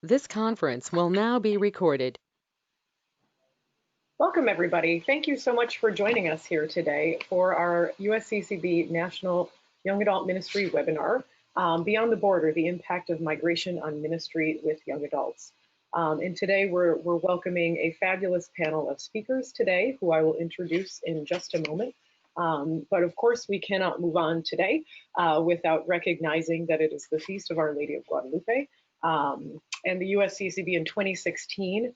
This conference will now be recorded. Welcome, everybody. Thank you so much for joining us here today for our USCCB National Young Adult Ministry webinar, Beyond the Border, the Impact of Migration on Ministry with Young Adults. And today we're welcoming a fabulous panel of speakers today, who I will introduce in just a moment. But of course, we cannot move on today without recognizing that it is the Feast of Our Lady of Guadalupe. And the USCCB in 2016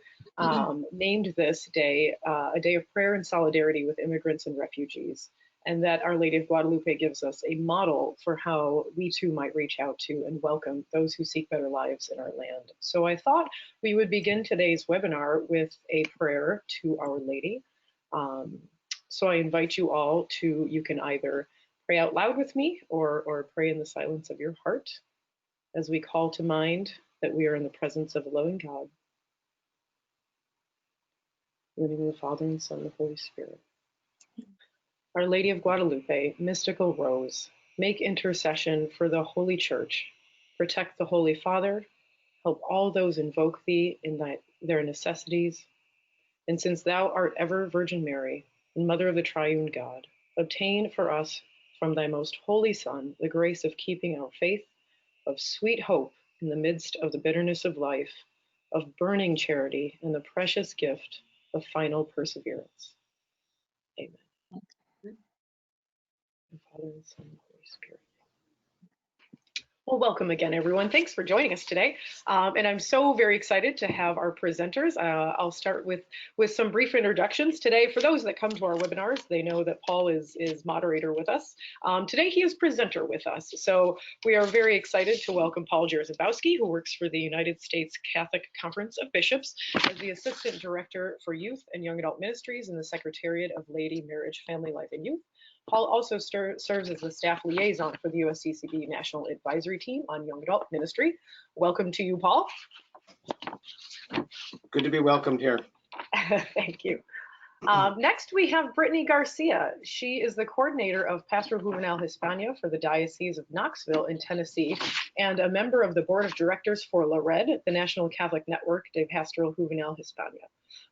named this day a day of prayer and solidarity with immigrants and refugees, and that Our Lady of Guadalupe gives us a model for how we too might reach out to and welcome those who seek better lives in our land. So I thought we would begin today's webinar with a prayer to Our Lady. So I invite you all to, you can either pray out loud with me or pray in the silence of your heart as we call to mind that we are in the presence of a loving God. In the name of the Father, and Son, and the Holy Spirit. Our Lady of Guadalupe, mystical rose, make intercession for the Holy Church. Protect the Holy Father. Help all those invoke thee in their necessities. And since thou art ever Virgin Mary, and Mother of the Triune God, obtain for us from thy most holy Son the grace of keeping our faith, of sweet hope in the midst of the bitterness of life, of burning charity, and the precious gift of final perseverance. Amen. And Father and Son and Holy Spirit. Well, welcome again, everyone. Thanks for joining us today. And I'm so very excited to have our presenters. I'll start with some brief introductions today. For those that come to our webinars, they know that Paul is moderator with us. Today, he is presenter with us. So we are very excited to welcome Paul Jarzabowski, who works for the United States Catholic Conference of Bishops as the Assistant Director for Youth and Young Adult Ministries in the Secretariat of Laity, Marriage, Family Life, and Youth. Paul also serves as the staff liaison for the USCCB National Advisory Team on Young Adult Ministry. Welcome to you, Paul. Good to be welcomed here. Thank you. Next, we have Brittany Garcia. She is the coordinator of Pastoral Juvenile Hispania for the Diocese of Knoxville in Tennessee, and a member of the board of directors for LARED, the National Catholic Network de Pastoral Juvenile Hispania.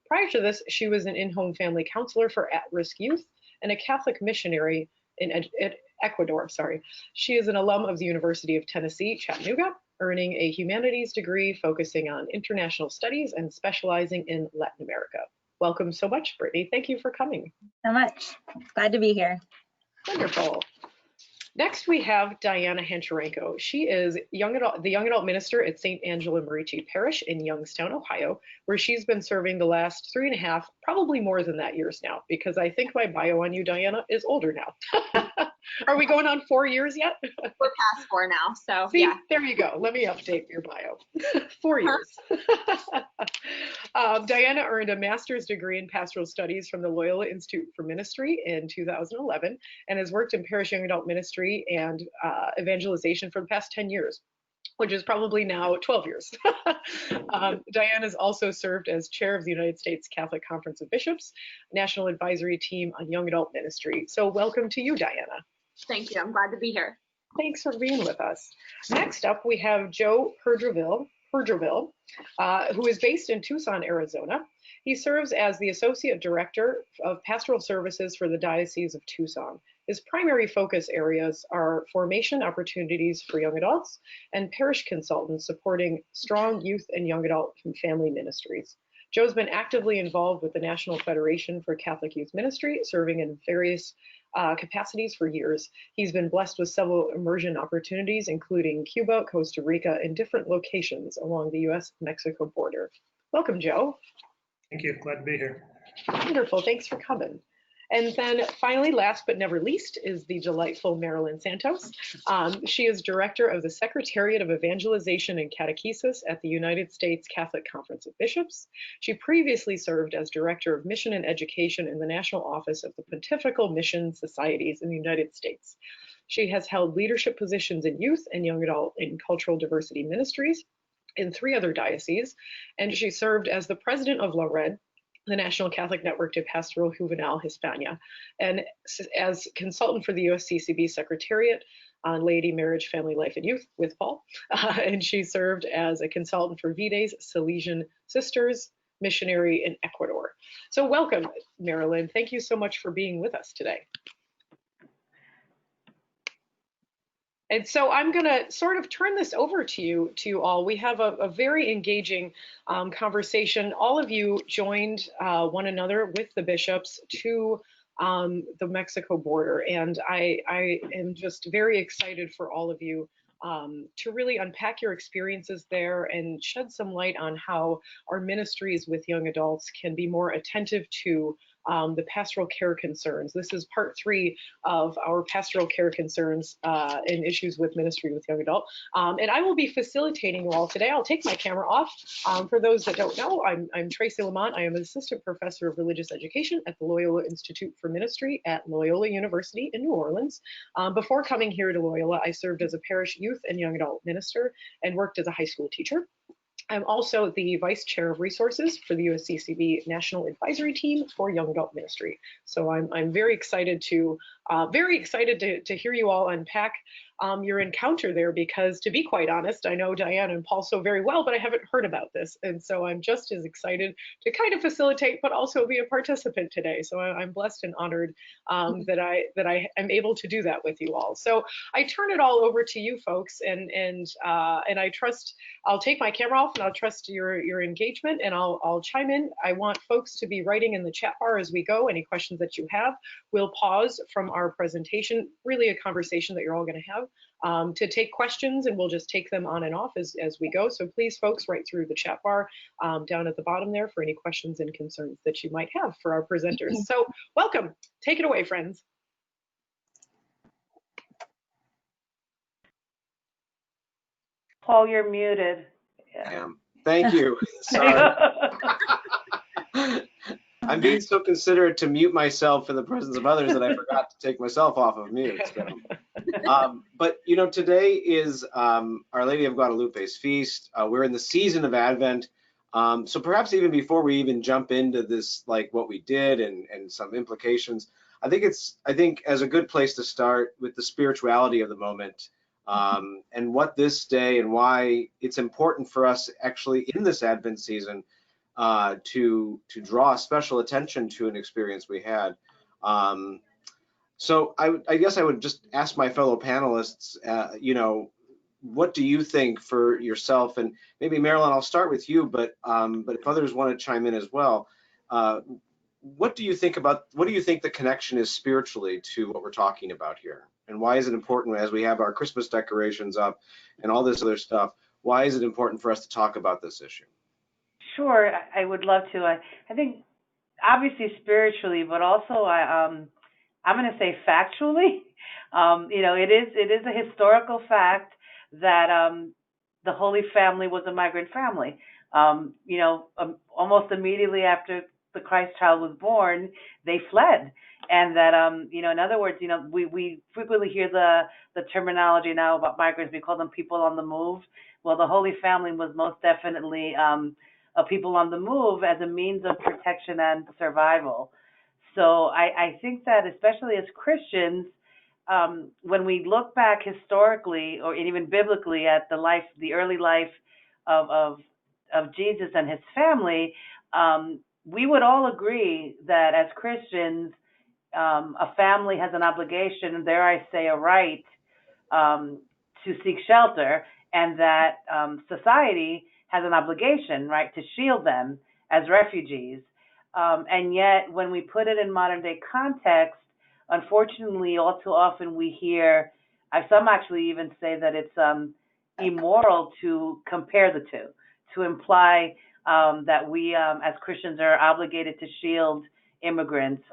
Prior to this, she was an in-home family counselor for at-risk youth and a Catholic missionary in Ecuador. She is an alum of the University of Tennessee, Chattanooga, earning a humanities degree focusing on international studies and specializing in Latin America. Welcome so much, Brittany. Thank you for coming. So much. Glad to be here. Wonderful. Next, we have Diana Hancharenko. She is the young adult minister at St. Angela Merici Parish in Youngstown, Ohio, where she's been serving the last 3.5, probably more than that years now, because I think my bio on you, Diana, is older now. Are we going on 4 years yet? We're past 4 now, so see, yeah. There you go. Let me update your bio. 4 years. Diana earned a master's degree in pastoral studies from the Loyola Institute for Ministry in 2011 and has worked in parish young adult ministry and evangelization for the past 10 years, which is probably now 12 years. Diane has also served as chair of the United States Catholic Conference of Bishops, National Advisory Team on Young Adult Ministry. So welcome to you, Diana. Thank you. I'm glad to be here. Thanks for being with us. Next up, we have Joe Perdreville, who is based in Tucson, Arizona. He serves as the Associate Director of Pastoral Services for the Diocese of Tucson. His primary focus areas are formation opportunities for young adults and parish consultants supporting strong youth and young adult and family ministries. Joe's been actively involved with the National Federation for Catholic Youth Ministry, serving in various capacities for years. He's been blessed with several immersion opportunities, including Cuba, Costa Rica, and different locations along the US-Mexico border. Welcome, Joe. Thank you. Glad to be here. Wonderful. Thanks for coming. And then finally, last but never least, is the delightful Marilyn Santos. She is director of the Secretariat of Evangelization and Catechesis at the United States Catholic Conference of Bishops. She previously served as director of mission and education in the National Office of the Pontifical Mission Societies in the United States. She has held leadership positions in youth and young adult and cultural diversity ministries in 3 other dioceses, and she served as the president of LARED, the National Catholic Network de Pastoral Juvenile Hispania, and as consultant for the USCCB Secretariat on laity, marriage, family life, and youth with Paul. And she served as a consultant for Vides Salesian Sisters Missionary in Ecuador. So welcome, Marilyn. Thank you so much for being with us today. And so I'm going to sort of turn this over to you all. We have a very engaging conversation. All of you joined one another with the bishops to the Mexico border. And I am just very excited for all of you to really unpack your experiences there and shed some light on how our ministries with young adults can be more attentive to the pastoral care concerns. This is part 3 of our pastoral care concerns and issues with ministry with young adult. And I will be facilitating you all today. I'll take my camera off. For those that don't know, I'm Tracy Lamont. I am an assistant professor of religious education at the Loyola Institute for Ministry at Loyola University in New Orleans. Before coming here to Loyola, I served as a parish youth and young adult minister and worked as a high school teacher. I'm also the Vice Chair of Resources for the USCCB National Advisory Team for Young Adult Ministry. So I'm very excited to hear you all unpack your encounter there, because to be quite honest, I know Diane and Paul so very well, but I haven't heard about this. And so I'm just as excited to kind of facilitate, but also be a participant today. So I'm blessed and honored that I am able to do that with you all. So I turn it all over to you folks, and I trust I'll take my camera off and I'll trust your engagement, and I'll chime in. I want folks to be writing in the chat bar as we go, any questions that you have. We'll pause from our presentation, really a conversation that you're all going to have, to take questions, and we'll just take them on and off as we go. So please, folks, write through the chat bar down at the bottom there for any questions and concerns that you might have for our presenters. So welcome. Take it away, friends. Paul, you're muted. Yeah. Thank you. Sorry. I'm being so considerate to mute myself in the presence of others that I forgot to take myself off of mute. So. But you know, today is Our Lady of Guadalupe's feast. We're in the season of Advent. So perhaps even before we even jump into this, like what we did and some implications, I think as a good place to start with the spirituality of the moment. And what this day and why it's important for us actually in this Advent season to draw special attention to an experience we had. So I guess I would just ask my fellow panelists, you know, what do you think for yourself? And maybe Marilyn, I'll start with you, but if others want to chime in as well, what do you think the connection is spiritually to what we're talking about here? And why is it important as we have our Christmas decorations up and all this other stuff? Why is it important for us to talk about this issue? Sure, I would love to. I think obviously spiritually, but also I'm going to say factually. You know, it is a historical fact that the Holy Family was a migrant family. You know, almost immediately after the Christ child was born, they fled. And that, you know, in other words, you know, we frequently hear the terminology now about migrants. We call them people on the move. Well, the Holy Family was most definitely a people on the move as a means of protection and survival. So I think that especially as Christians, when we look back historically or even biblically at the early life of Jesus and his family, we would all agree that as Christians, a family has an obligation, and dare I say a right, to seek shelter, and that society has an obligation, right, to shield them as refugees. And yet, when we put it in modern day context, unfortunately, all too often we hear, some actually even say that it's immoral to compare the two, to imply that we as Christians are obligated to shield immigrants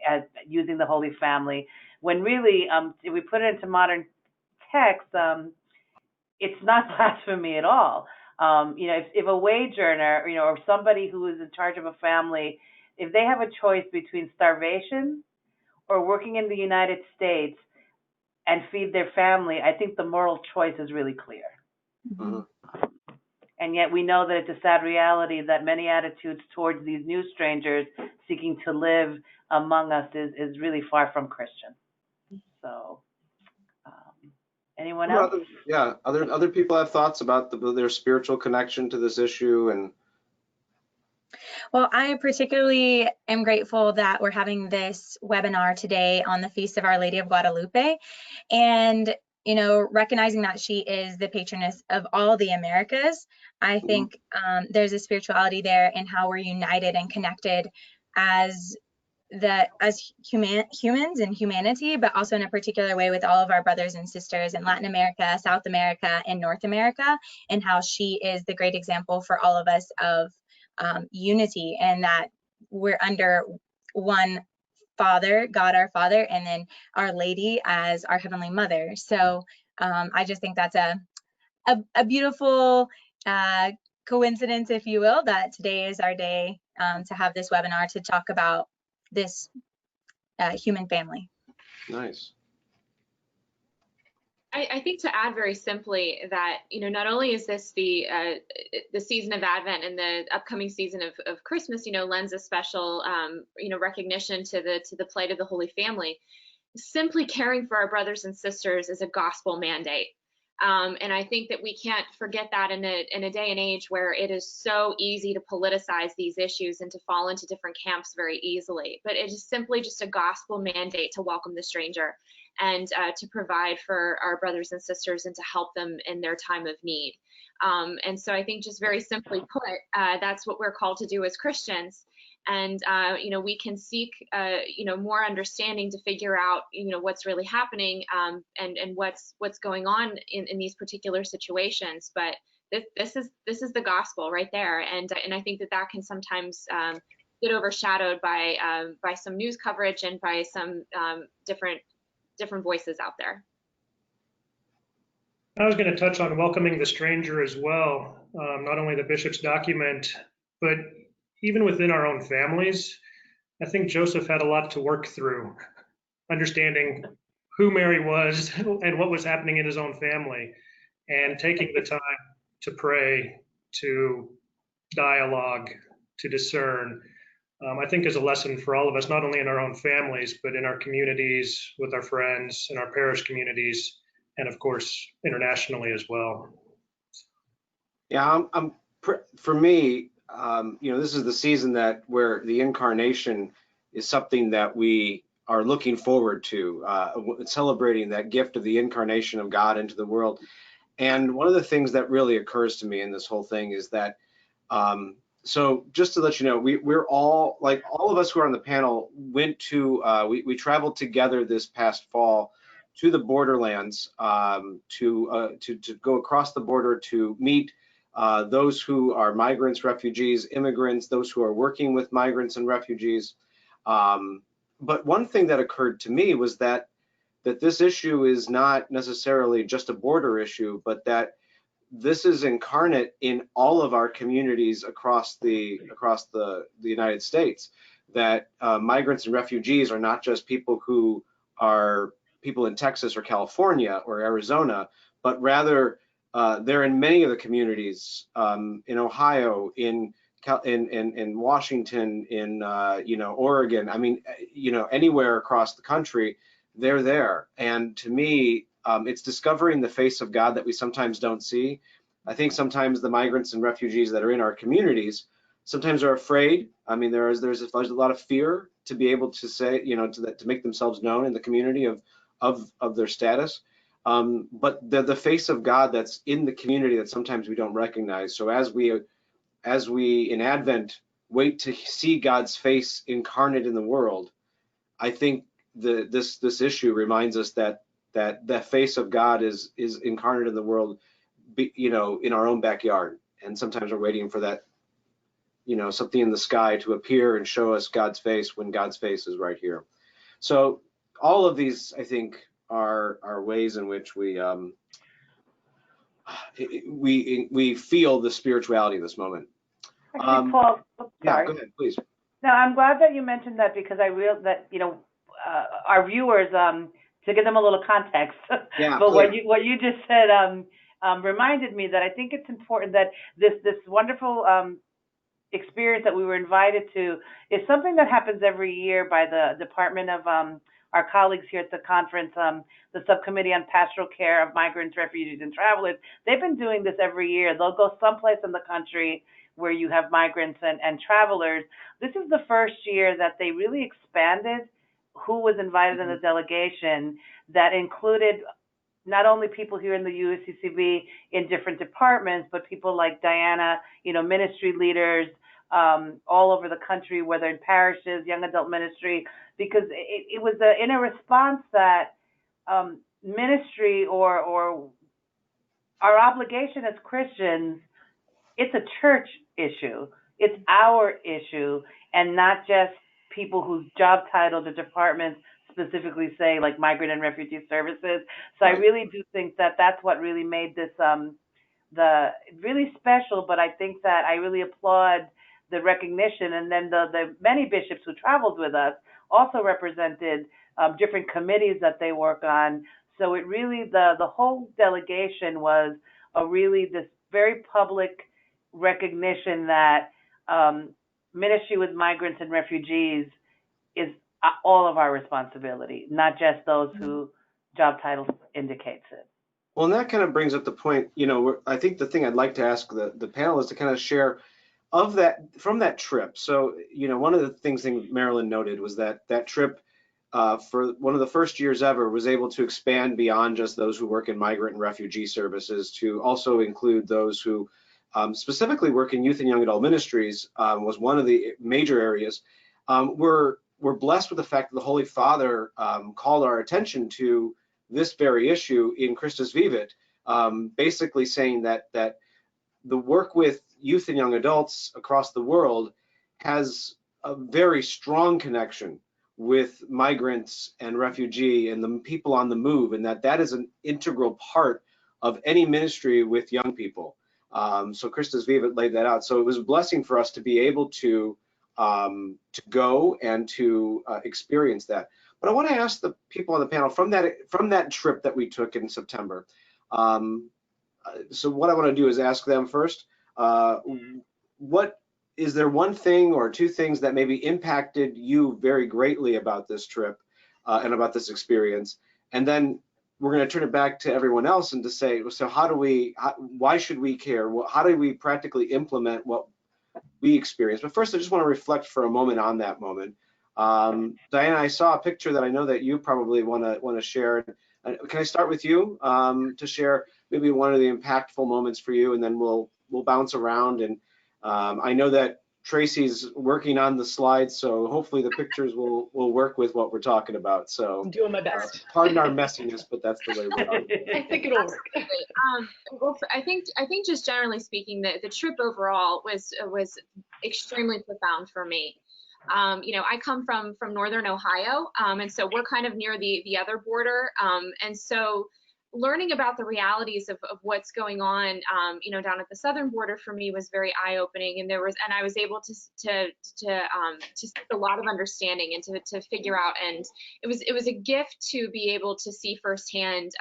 as using the Holy Family, when really, if we put it into modern text, it's not blasphemy at all. You know, if a wage earner, you know, or somebody who is in charge of a family, if they have a choice between starvation or working in the United States and feed their family, I think the moral choice is really clear. Mm-hmm. And yet we know that it's a sad reality that many attitudes towards these new strangers seeking to live among us is really far from Christian. So Anyone else? Other people have thoughts about their spiritual connection to this issue. And Well, I particularly am grateful that we're having this webinar today on the Feast of Our Lady of Guadalupe. And, you know, recognizing that she is the patroness of all the Americas, I think there's a spirituality there in how we're united and connected as humans and humanity, but also in a particular way with all of our brothers and sisters in Latin America, South America, and North America, and how she is the great example for all of us of unity, and that we're under one Father, God our Father, and then Our Lady as our Heavenly Mother. So I just think that's a beautiful coincidence, if you will, that today is our day to have this webinar to talk about this human family. nice. I think to add very simply that, you know, not only is this the season of Advent and the upcoming season of Christmas, you know, lends a special, you know, recognition to the plight of the Holy Family. Simply caring for our brothers and sisters is a gospel mandate. And I think that we can't forget that in a day and age where it is so easy to politicize these issues and to fall into different camps very easily. But it is simply just a gospel mandate to welcome the stranger and to provide for our brothers and sisters and to help them in their time of need. And so I think just very simply put, that's what we're called to do as Christians. And, you know, we can seek, you know, more understanding to figure out, you know, what's really happening and what's going on in these particular situations. But this is the gospel right there. And I think that can sometimes get overshadowed by some news coverage and by some different voices out there. I was going to touch on welcoming the stranger as well, not only the bishop's document, but even within our own families. I think Joseph had a lot to work through, understanding who Mary was and what was happening in his own family, and taking the time to pray, to dialogue, to discern. I think is a lesson for all of us, not only in our own families, but in our communities, with our friends, in our parish communities, and of course, internationally as well. Yeah, for me, you know, this is the season where the incarnation is something that we are looking forward to, celebrating that gift of the incarnation of God into the world. And one of the things that really occurs to me in this whole thing is that, so just to let you know, we're all, like all of us who are on the panel, went to, we traveled together this past fall to the borderlands to go across the border to meet those who are migrants, refugees, immigrants, those who are working with migrants and refugees. But one thing that occurred to me was that this issue is not necessarily just a border issue, but that this is incarnate in all of our communities across the United States. That migrants and refugees are not just people who are people in Texas or California or Arizona, but rather they're in many of the communities in Ohio, in Washington, in you know, Oregon. I mean, you know, anywhere across the country, they're there. And to me, it's discovering the face of God that we sometimes don't see. I think sometimes the migrants and refugees that are in our communities sometimes are afraid. I mean, there's a lot of fear to be able to say, you know, to make themselves known in the community of their status. But the face of God that's in the community that sometimes we don't recognize. So as we in Advent wait to see God's face incarnate in the world, I think this issue reminds us that the face of God is incarnate in the world, you know, in our own backyard. And sometimes we're waiting for that, you know, something in the sky to appear and show us God's face when God's face is right here. So all of these, I think, are ways in which we feel the spirituality of this moment. Actually, Paul, sorry. Yeah, go ahead, please. No, I'm glad that you mentioned that, because I realized that, you know, our viewers, to give them a little context, Yeah, but please. what you just said reminded me that I think it's important that this wonderful experience that we were invited to is something that happens every year by the Department of our colleagues here at the conference, the Subcommittee on Pastoral Care of Migrants, Refugees, and Travelers, they've been doing this every year. They'll go someplace in the country where you have migrants and travelers. This is the first year that they really expanded who was invited in the delegation, that included not only people here in the USCCB in different departments, but people like Diana, ministry leaders all over the country, whether in parishes, young adult ministry, because it was in a response that ministry or our obligation as Christians, it's a church issue. It's our issue, and not just people whose job title the departments specifically say, like migrant and refugee services. So I really do think that that's what really made this really special. But I think that I really applaud the recognition, and then the many bishops who traveled with us also represented different committees that they work on. So it really, the whole delegation was this very public recognition that ministry with migrants and refugees is all of our responsibility, not just those who job titles indicates it. Well, and that kind of brings up the point, I think the thing I'd like to ask the panel is to kind of share of that, from that trip. So, one of the things that Marilyn noted was that trip for one of the first years ever was able to expand beyond just those who work in migrant and refugee services to also include those who specifically work in youth and young adult ministries, was one of the major areas. We're blessed with the fact that the Holy Father called our attention to this very issue in Christus Vivit, basically saying that the work with youth and young adults across the world has a very strong connection with migrants and refugee and the people on the move, and that is an integral part of any ministry with young people. So Christus Vivit laid that out. So it was a blessing for us to be able to go and to experience that. But I want to ask the people on the panel from that trip that we took in September. So what I want to do is ask them first, what is there one thing or two things that maybe impacted you very greatly about this trip and about this experience? And then we're going to turn it back to everyone else and to say, so why should we care? How do we practically implement what we experience? But first, I just want to reflect for a moment on that moment. Diana, I saw a picture that I know that you probably want to share. Can I start with you to share maybe one of the impactful moments for you, and then we'll bounce around. And I know that Tracy's working on the slides, so hopefully the pictures will work with what we're talking about. So I'm doing my best. Pardon our messiness, but that's the way we are. I think it'll work. Well, I think just generally speaking, the trip overall was extremely profound for me. I come from northern Ohio, and so we're kind of near the other border, and so learning about the realities of what's going on, down at the southern border for me was very eye-opening, and I was able to seek a lot of understanding and to figure out, and it was a gift to be able to see firsthand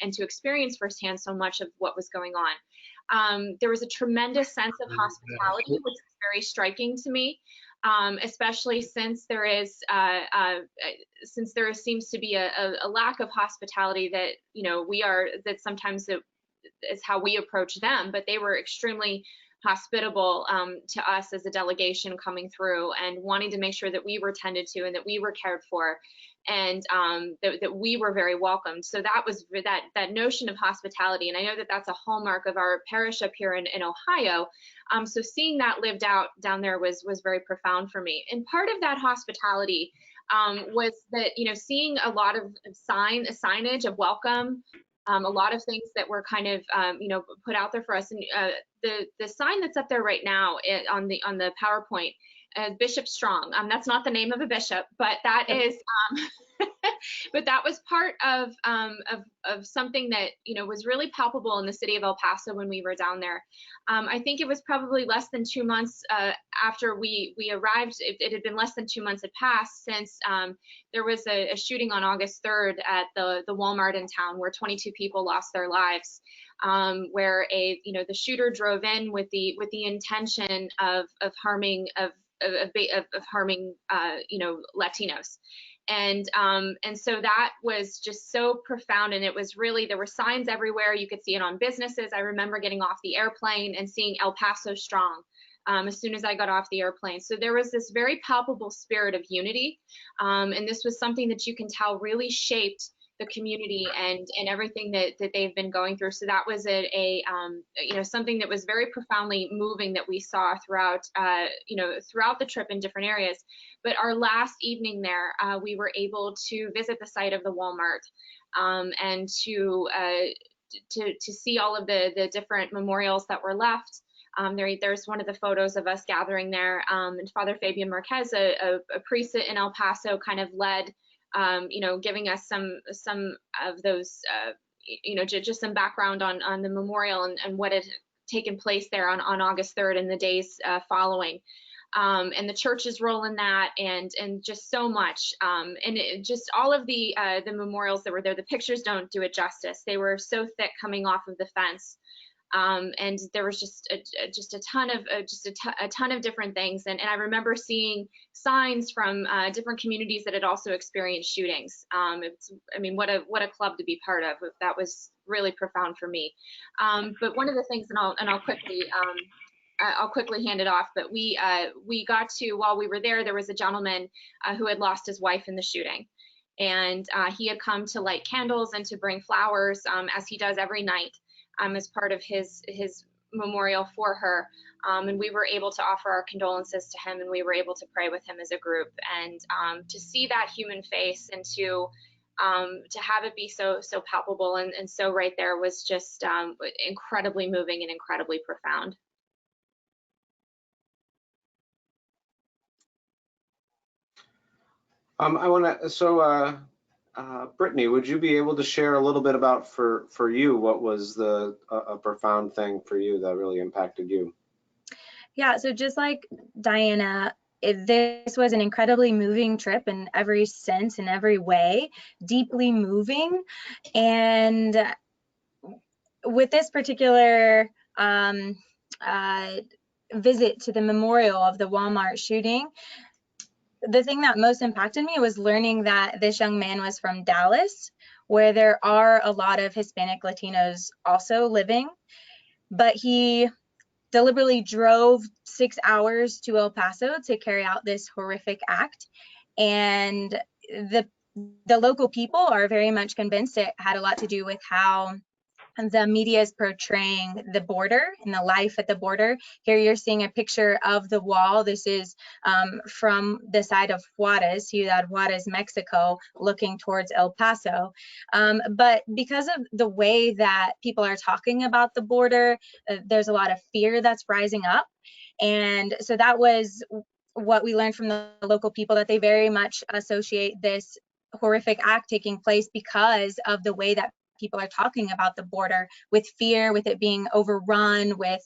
and to experience firsthand so much of what was going on. There was a tremendous sense of hospitality, which was very striking to me. Especially since since there seems to be a lack of hospitality that sometimes is how we approach them, but they were extremely hospitable to us as a delegation coming through and wanting to make sure that we were tended to and that we were cared for, and that we were very welcomed. So that was that notion of hospitality, and I know that that's a hallmark of our parish up here in Ohio. So seeing that lived out down there was very profound for me. And part of that hospitality was that, seeing a lot of signage of welcome, a lot of things that were kind of, put out there for us. And the sign that's up there right now on the PowerPoint, Bishop Strong. That's not the name of a bishop, but that is, but that was part of something that was really palpable in the city of El Paso when we were down there. I think it was probably less than 2 months after we arrived. It had been less than 2 months had passed since there was a shooting on August 3rd at the Walmart in town where 22 people lost their lives. Where the shooter drove in with the intention of harming Latinos, And so that was just so profound. And it was really, there were signs everywhere. You could see it on businesses. I remember getting off the airplane and seeing El Paso Strong as soon as I got off the airplane. So there was this very palpable spirit of unity. And this was something that you can tell really shaped the community and everything that they've been going through. So that was something that was very profoundly moving that we saw throughout throughout the trip in different areas. But our last evening there, we were able to visit the site of the Walmart and to see all of the different memorials that were left. There's one of the photos of us gathering there, and Father Fabian Marquez, a priest in El Paso, kind of led, giving us some of those, just some background on the memorial and what had taken place there on August 3rd and the days following. And the church's role in that, and just so much, and just all of the memorials that were there. The pictures don't do it justice. They were so thick coming off of the fence. And there was just a ton of different things. And I remember seeing signs from different communities that had also experienced shootings. What a club to be part of. That was really profound for me. But one of the things, and I'll quickly hand it off, but we got to, while we were there was a gentleman who had lost his wife in the shooting. And he had come to light candles and to bring flowers, as he does every night, as part of his memorial for her. And we were able to offer our condolences to him, and we were able to pray with him as a group. And to see that human face and to have it be so palpable and so right there was just incredibly moving and incredibly profound. Brittany, would you be able to share a little bit about for you, what was a profound thing for you that really impacted you? Yeah, so just like Diana, this was an incredibly moving trip in every sense, in every way, deeply moving. And with this particular visit to the memorial of the Walmart shooting, the thing that most impacted me was learning that this young man was from Dallas, where there are a lot of Hispanic Latinos also living, but he deliberately drove 6 hours to El Paso to carry out this horrific act. And the local people are very much convinced it had a lot to do with how the media is portraying the border and the life at the border. Here you're seeing a picture of the wall. This is from the side of Ciudad Juarez, Mexico, looking towards El Paso. But because of the way that people are talking about the border, there's a lot of fear that's rising up. And so that was what we learned from the local people, that they very much associate this horrific act taking place because of the way that people are talking about the border, with fear, with it being overrun, with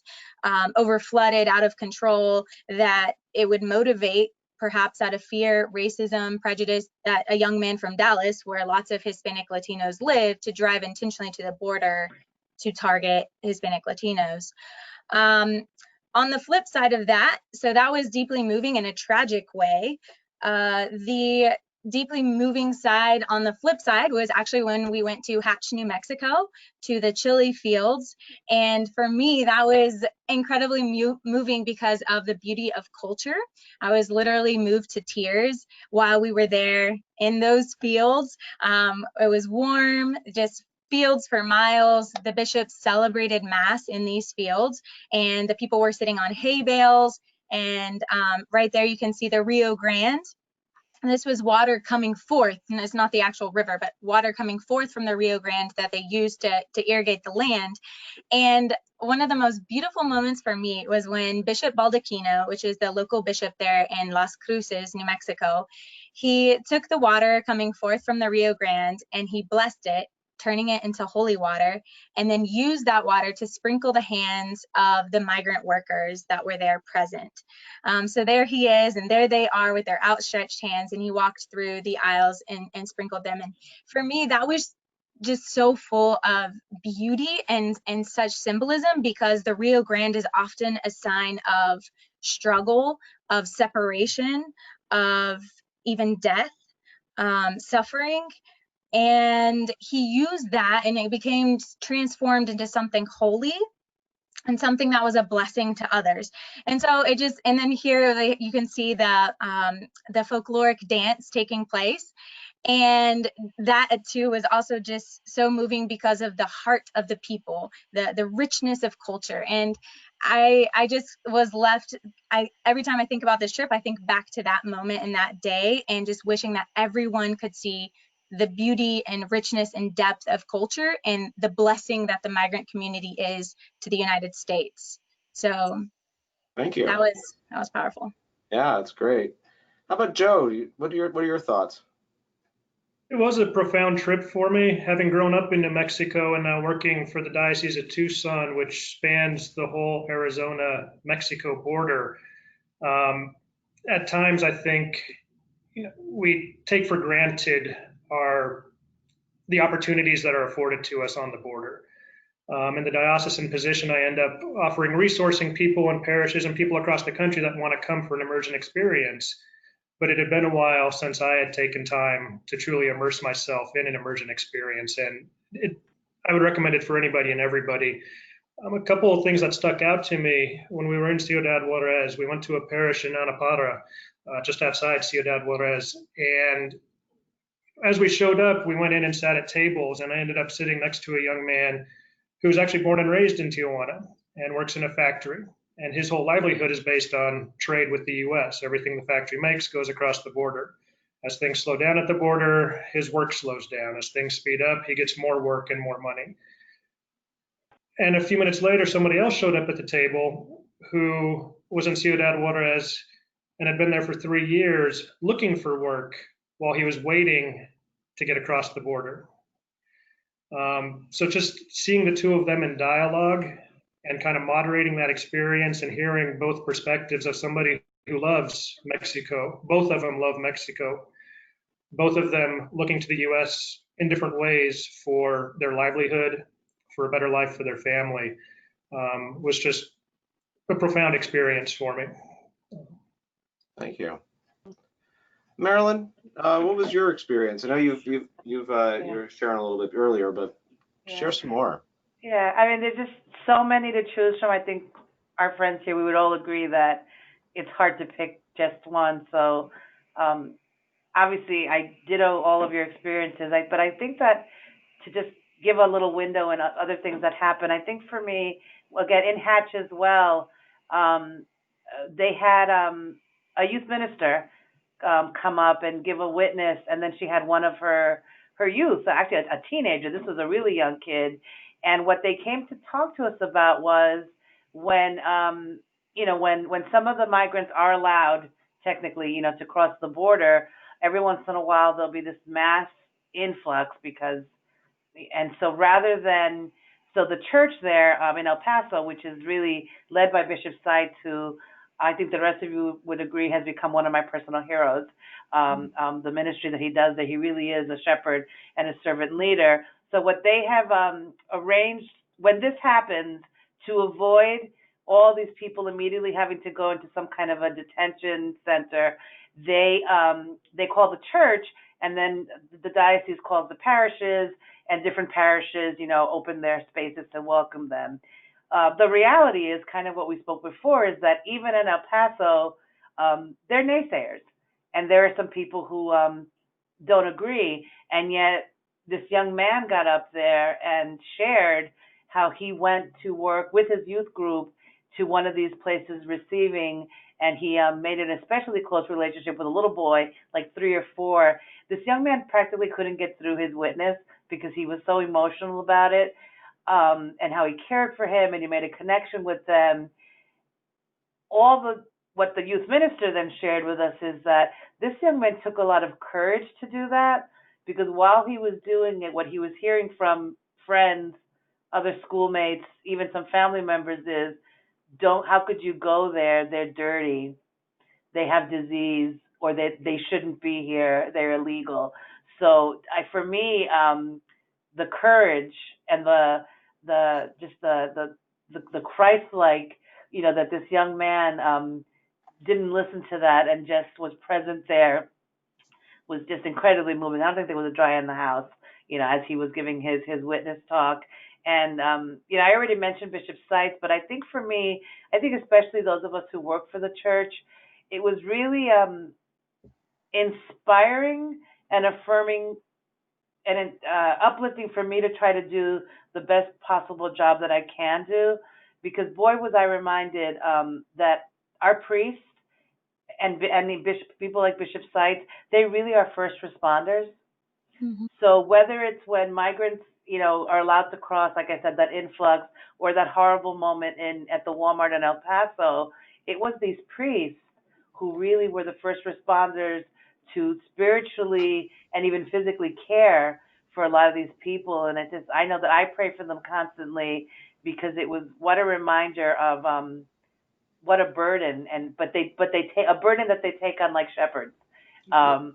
over flooded, out of control, that it would motivate, perhaps out of fear, racism, prejudice, that a young man from Dallas, where lots of Hispanic Latinos live, to drive intentionally to the border to target Hispanic Latinos. On the flip side of that, so that was deeply moving in a tragic way. The deeply moving side on the flip side was actually when we went to Hatch, New Mexico, to the chili fields. And for me, that was incredibly moving because of the beauty of culture. I was literally moved to tears while we were there in those fields. It was warm, just fields for miles. The bishops celebrated Mass in these fields, and the people were sitting on hay bales. And right there, you can see the Rio Grande. And this was water coming forth, and it's not the actual river, but water coming forth from the Rio Grande that they used to irrigate the land. And one of the most beautiful moments for me was when Bishop Baldacchino, which is the local bishop there in Las Cruces, New Mexico, he took the water coming forth from the Rio Grande and he blessed it, turning it into holy water, and then used that water to sprinkle the hands of the migrant workers that were there present. So there he is, and there they are with their outstretched hands, and he walked through the aisles and sprinkled them. And for me, that was just so full of beauty and such symbolism, because the Rio Grande is often a sign of struggle, of separation, of even death. suffering, and he used that, and it became transformed into something holy and something that was a blessing to others. And so it just, and then here you can see the folkloric dance taking place. And that too was also just so moving because of the heart of the people, the richness of culture. And I just was left, every time I think about this trip, I think back to that moment and that day, and just wishing that everyone could see the beauty and richness and depth of culture and the blessing that the migrant community is to the United States. So Thank you. that was powerful. Yeah, that's great. How about Joe? What are your thoughts? It was a profound trip for me, having grown up in New Mexico and now working for the Diocese of Tucson, which spans the whole Arizona-Mexico border. At times, I think we take for granted the opportunities that are afforded to us on the border. In the diocesan position, I end up offering resourcing people in parishes and people across the country that want to come for an immersion experience. But it had been a while since I had taken time to truly immerse myself in an immersion experience. And I would recommend it for anybody and everybody. A couple of things that stuck out to me when we were in Ciudad Juarez, we went to a parish in Anaparra, just outside Ciudad Juarez. And as we showed up, we went in and sat at tables, and I ended up sitting next to a young man who was actually born and raised in Tijuana and works in a factory. And his whole livelihood is based on trade with the US. Everything the factory makes goes across the border. As things slow down at the border, his work slows down. As things speed up, he gets more work and more money. And a few minutes later, somebody else showed up at the table who was in Ciudad Juarez and had been there for 3 years looking for work while he was waiting to get across the border. So just seeing the two of them in dialogue and kind of moderating that experience and hearing both perspectives of somebody who loves Mexico. Both of them love Mexico. Both of them looking to the US in different ways for their livelihood, for a better life for their family, was just a profound experience for me. Thank you. Marilyn, what was your experience? I know you were sharing a little bit earlier, but share some more. Yeah, I mean, there's just so many to choose from. I think our friends here, we would all agree that it's hard to pick just one. So obviously, I ditto all of your experiences. But I think that to just give a little window and other things that happen, I think for me, again, in Hatch as well, they had a youth minister come up and give a witness, and then she had one of her youth, actually a teenager. This was a really young kid. And what they came to talk to us about was when, when some of the migrants are allowed, technically, to cross the border, every once in a while there'll be this mass influx and so so the church there in El Paso, which is really led by Bishop Seitz, who I think the rest of you would agree has become one of my personal heroes. The ministry that he does there, he really is a shepherd and a servant leader. So what they have arranged when this happens, to avoid all these people immediately having to go into some kind of a detention center, they call the church, and then the diocese calls the parishes, and different parishes, open their spaces to welcome them. The reality is kind of what we spoke before, is that even in El Paso, they're naysayers, and there are some people who don't agree, and yet this young man got up there and shared how he went to work with his youth group to one of these places receiving, and he made an especially close relationship with a little boy, like 3 or 4. This young man practically couldn't get through his witness because he was so emotional about it, and how he cared for him, and he made a connection with them. What the youth minister then shared with us is that this young man took a lot of courage to do that, because while he was doing it, what he was hearing from friends, other schoolmates, even some family members is, how could you go there? They're dirty, they have disease, or they shouldn't be here, they're illegal. So for me, the courage and the Christ-like, that this young man didn't listen to that and just was present there, was just incredibly moving. I don't think there was a dry eye in the house, as he was giving his witness talk. And I already mentioned Bishop Seitz, but I think for me, I think especially those of us who work for the church, it was really inspiring and affirming and uplifting for me to try to do the best possible job that I can do, because boy was I reminded that our priests and people like Bishop Seitz, they really are first responders. Mhm. So whether it's when migrants, are allowed to cross, like I said, that influx, or that horrible moment at the Walmart in El Paso, it was these priests who really were the first responders to spiritually and even physically care for a lot of these people. And I know that I pray for them constantly, because it was, what a reminder of what a burden, but they take a burden that they take on like shepherds, and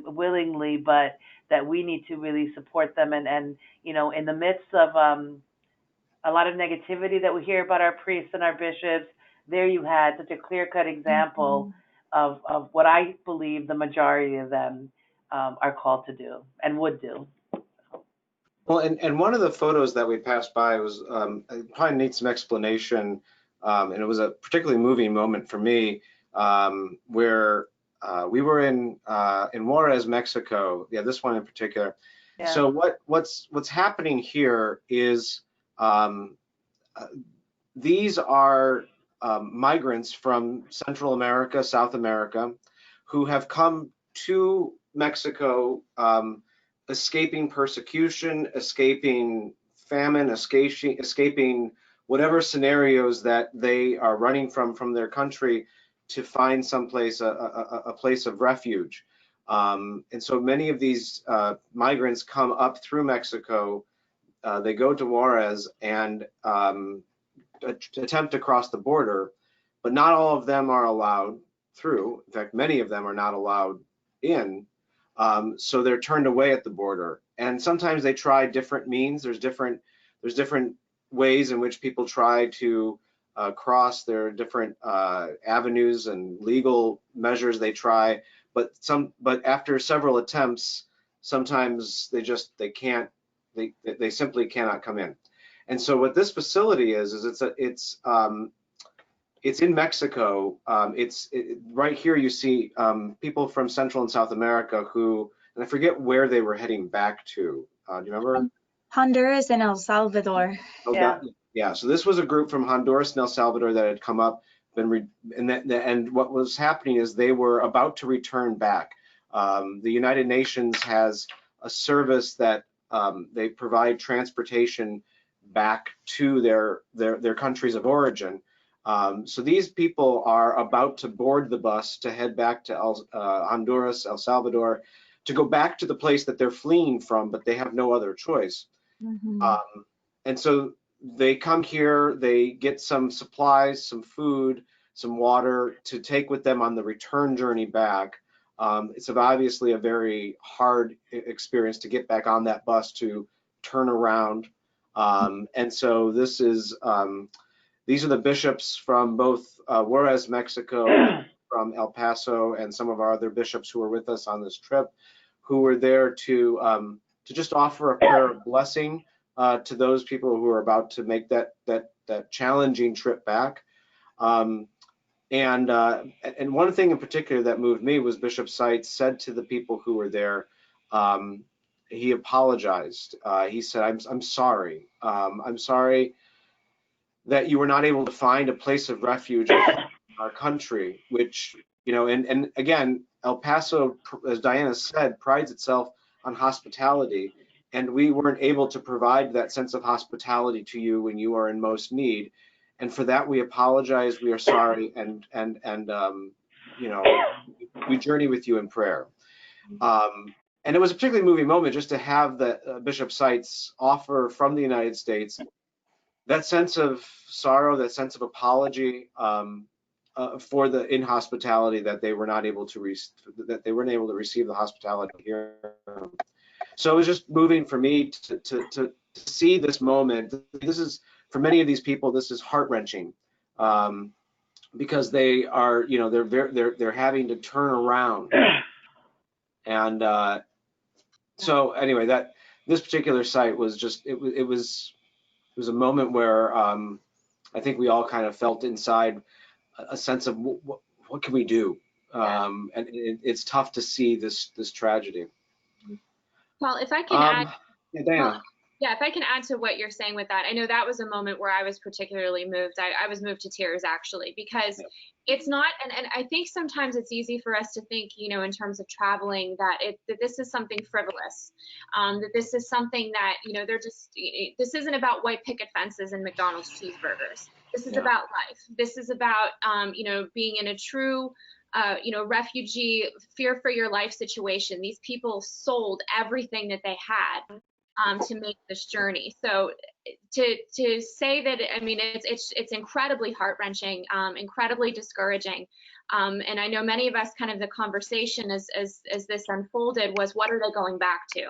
willingly, but that we need to really support them, and in the midst of a lot of negativity that we hear about our priests and our bishops, there you had such a clear-cut example of what I believe the majority of them are called to do and would do. Well, and one of the photos that we passed by was it probably needs some explanation, and it was a particularly moving moment for me, where we were in Juarez, Mexico. Yeah, this one in particular. Yeah. So what's happening here is these are migrants from Central America, South America, who have come to Mexico, escaping persecution, escaping famine, escaping whatever scenarios that they are running from their country, to find someplace, a place of refuge. And so many of these migrants come up through Mexico. They go to Juarez and attempt to cross the border, but not all of them are allowed through. In fact, many of them are not allowed in. So they're turned away at the border. And sometimes they try different means. There's different ways in which people try to cross. There are different avenues and legal measures they try. But after several attempts, sometimes they can't. They simply cannot come in. And so what this facility is it's in Mexico. Right here you see people from Central and South America who, and I forget where they were heading back to. Do you remember? Honduras and El Salvador. Oh, Yeah. Yeah. So this was a group from Honduras and El Salvador that had come up, and what was happening is they were about to return back. The United Nations has a service that they provide transportation back to their countries of origin. So these people are about to board the bus to head back to Honduras, El Salvador, to go back to the place that they're fleeing from, but they have no other choice. And so they come here, they get some supplies, some food, some water to take with them on the return journey back. It's obviously a very hard experience to get back on that bus, to turn around. And so these are the bishops from both Juarez, Mexico, from El Paso, and some of our other bishops who were with us on this trip, who were there to just offer a prayer of blessing to those people who are about to make that challenging trip back. And one thing in particular that moved me was Bishop Seitz said to the people who were there, he apologized. He said, I'm sorry. I'm sorry that you were not able to find a place of refuge in our country, which, and again, El Paso, as Diana said, prides itself on hospitality, and we weren't able to provide that sense of hospitality to you when you are in most need. And for that, we apologize, we are sorry, and we journey with you in prayer. And it was a particularly moving moment just to have the Bishop Seitz offer from the United States that sense of sorrow, that sense of apology for the inhospitality that they were not able to receive the hospitality here. So it was just moving for me to see this moment. This is, for many of these people, this is heart-wrenching, because they are, they're having to turn around And so anyway, this particular site was just it was a moment where I think we all kind of felt inside a sense of what can we do, and it's tough to see this tragedy. Well, if I can add, Yeah, well, Diana. yeah, if I can add to what you're saying with that, I know that was a moment where I was particularly moved. I was moved to tears actually, because it's not, and I think sometimes it's easy for us to think, you know, in terms of traveling, that that this is something frivolous, that this is something that, you know, this isn't about white picket fences and McDonald's cheeseburgers. This is about life. This is about, you know, being in a true, you know, refugee, fear for your life situation. These people sold everything that they had to make this journey. So to say that, I mean, it's incredibly heart-wrenching, incredibly discouraging. And I know many of us, kind of the conversation as this unfolded was, what are they going back to?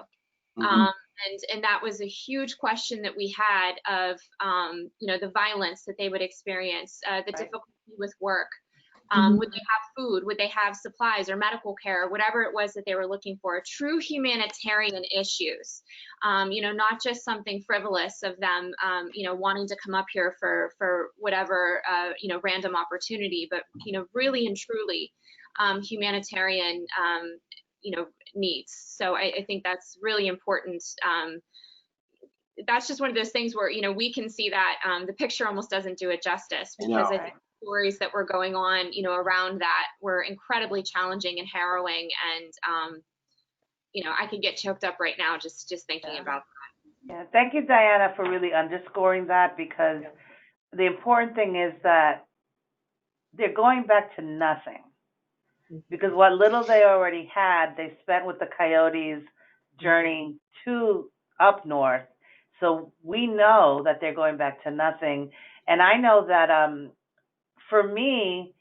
And that was a huge question that we had of, you know, the violence that they would experience, the difficulty with work. Would they have food? Would they have supplies or medical care, whatever it was that they were looking for? True humanitarian issues, you know, not just something frivolous of them, you know, wanting to come up here for whatever, you know, random opportunity, but, you know, really and truly humanitarian, you know, needs. So I think that's really important. That's just one of those things where, you know, we can see that the picture almost doesn't do it justice, because I think stories that were going on, you know, around that were incredibly challenging and harrowing. And, you know, I could get choked up right now just thinking about that. Yeah, thank you, Diana, for really underscoring that, because the important thing is that they're going back to nothing. Because what little they already had, they spent with the coyotes journeying to up north. So we know that they're going back to nothing. And I know that for me,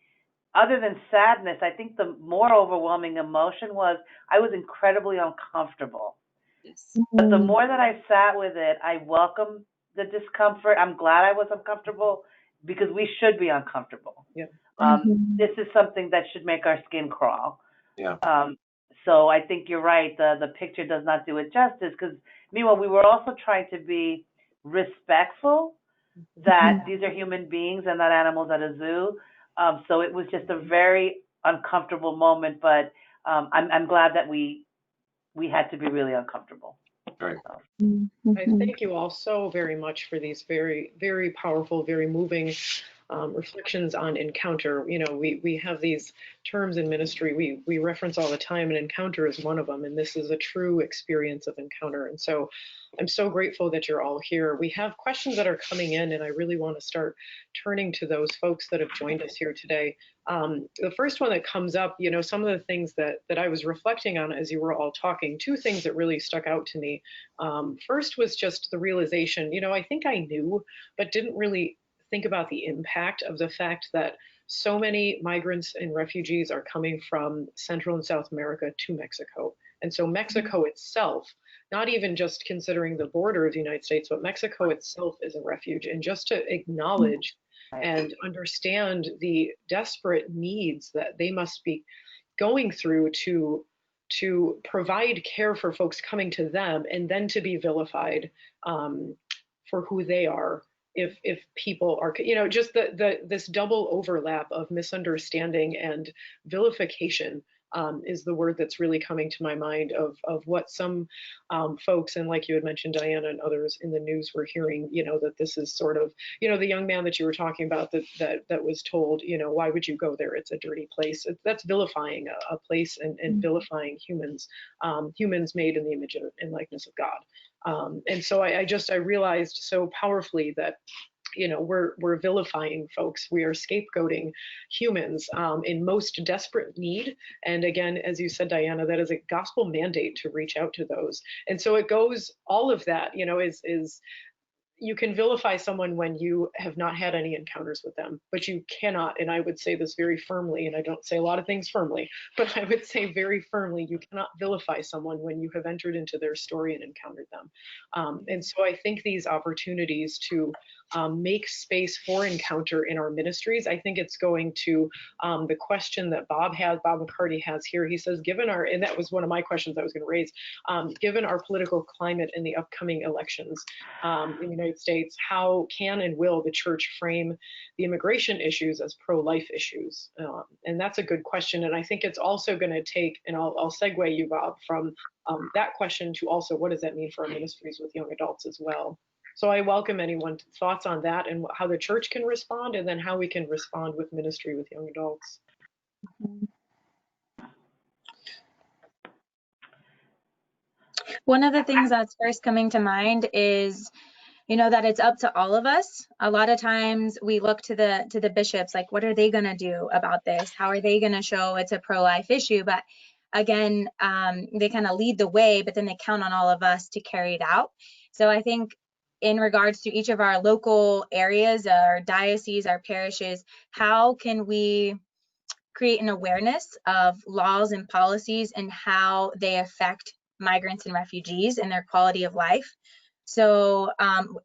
other than sadness, I think the more overwhelming emotion was I was incredibly uncomfortable. Yes. But the more that I sat with it, I welcomed the discomfort. I'm glad I was uncomfortable, because we should be uncomfortable. Yeah. This is something that should make our skin crawl. Yeah. So I think you're right. The picture does not do it justice, because meanwhile, we were also trying to be respectful that these are human beings and not animals at a zoo. So it was just a very uncomfortable moment, but I'm glad that we had to be really uncomfortable. Right. I thank you all so very much for these very, very powerful, very moving reflections on encounter. You know, we have these terms in ministry we reference all the time, and encounter is one of them. And this is a true experience of encounter. And so I'm so grateful that you're all here. We have questions that are coming in, and I really want to start turning to those folks that have joined us here today. The first one that comes up, you know, some of the things that I was reflecting on as you were all talking, two things that really stuck out to me. First was just the realization, you know, I think I knew, but didn't really think about the impact of the fact that so many migrants and refugees are coming from Central and South America to Mexico. And so Mexico itself, not even just considering the border of the United States, but Mexico itself is a refuge. And just to acknowledge and understand the desperate needs that they must be going through to provide care for folks coming to them, and then to be vilified for who they are. If people are, you know, just this double overlap of misunderstanding and vilification is the word that's really coming to my mind of what some folks, and like you had mentioned, Diana, and others in the news were hearing, you know, that this is sort of, you know, the young man that you were talking about that was told, you know, why would you go there? It's a dirty place. That's vilifying a place, and vilifying humans, humans made in the image and likeness of God. And so I realized so powerfully that, you know, we're vilifying folks. We are scapegoating humans in most desperate need. And again, as you said, Diana, that is a gospel mandate to reach out to those. And so it goes, all of that, you know, is you can vilify someone when you have not had any encounters with them, but you cannot, and I would say this very firmly, and I don't say a lot of things firmly, but I would say very firmly, you cannot vilify someone when you have entered into their story and encountered them. And so I think these opportunities to make space for encounter in our ministries. I think it's going to, the question that Bob McCarty has here, he says, given our, and that was one of my questions I was going to raise, given our political climate in the upcoming elections in the United States, how can and will the church frame the immigration issues as pro-life issues? And that's a good question. And I think it's also going to take, and I'll segue you, Bob, from that question to also what does that mean for our ministries with young adults as well. So I welcome anyone's thoughts on that and how the church can respond, and then how we can respond with ministry with young adults. One of the things that's first coming to mind is, that it's up to all of us. A lot of times we look to the bishops, like, what are they going to do about this? How are they going to show it's a pro-life issue? But again, they kind of lead the way, but then they count on all of us to carry it out. So I think in regards to each of our local areas, our dioceses, our parishes, how can we create an awareness of laws and policies and how they affect migrants and refugees and their quality of life? So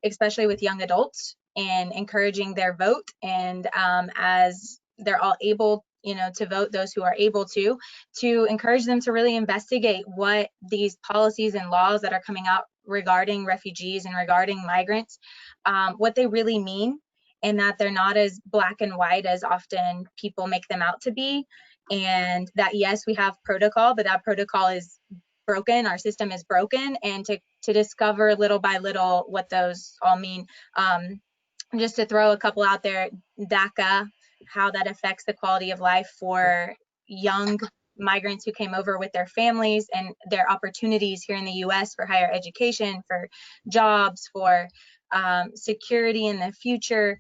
especially with young adults, and encouraging their vote, and as they're all able to vote, those who are able to encourage them to really investigate what these policies and laws that are coming out regarding refugees and regarding migrants, what they really mean, and that they're not as black and white as often people make them out to be. And that, yes, we have protocol, but that protocol is broken, our system is broken, and to discover little by little what those all mean. Just to throw a couple out there, DACA, how that affects the quality of life for young migrants who came over with their families, and their opportunities here in the US for higher education, for jobs, for security in the future.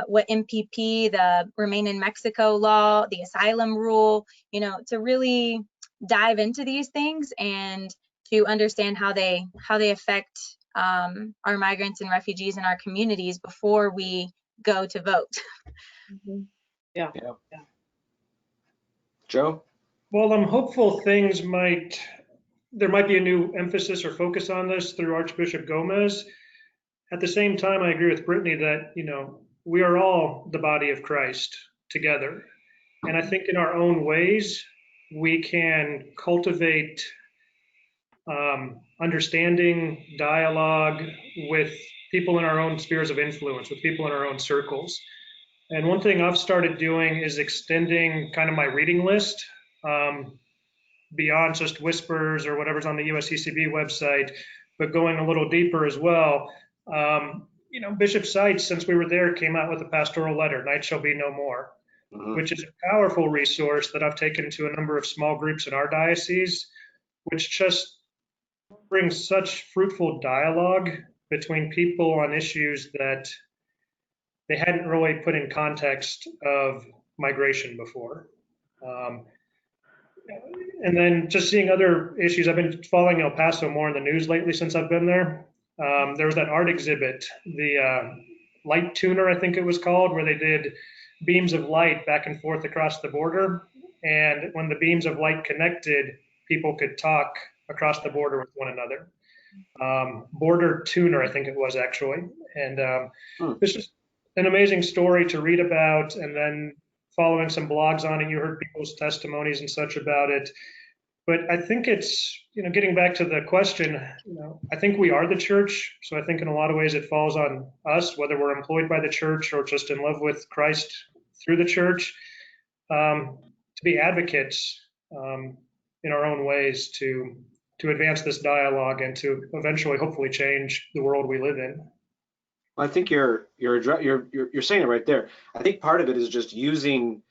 What MPP, the Remain in Mexico law, the asylum rule, to really dive into these things and to understand how they affect our migrants and refugees in our communities before we go to vote. Mm-hmm. Yeah. Joe? Well, I'm hopeful there might be a new emphasis or focus on this through Archbishop Gomez. At the same time, I agree with Brittany that, we are all the body of Christ together. And I think in our own ways, we can cultivate understanding, dialogue with people in our own spheres of influence, with people in our own circles. And one thing I've started doing is extending kind of my reading list beyond just whispers or whatever's on the USCCB website, but going a little deeper as well. Bishop Seitz, since we were there, came out with a pastoral letter, Night Shall Be No More, which is a powerful resource that I've taken to a number of small groups in our diocese, which just brings such fruitful dialogue between people on issues that they hadn't really put in context of migration before. And then just seeing other issues. I've been following El Paso more in the news lately since I've been there. There was that art exhibit, the light tuner, I think it was called, where they did beams of light back and forth across the border. And when the beams of light connected, people could talk across the border with one another. Border tuner, I think it was actually. And this is an amazing story to read about, and then following some blogs on it, you heard people's testimonies and such about it. But I think it's, getting back to the question, I think we are the church. So I think in a lot of ways it falls on us, whether we're employed by the church or just in love with Christ through the church, to be advocates in our own ways to advance this dialogue and to eventually, hopefully, change the world we live in. Well, I think you're saying it right there. I think part of it is just using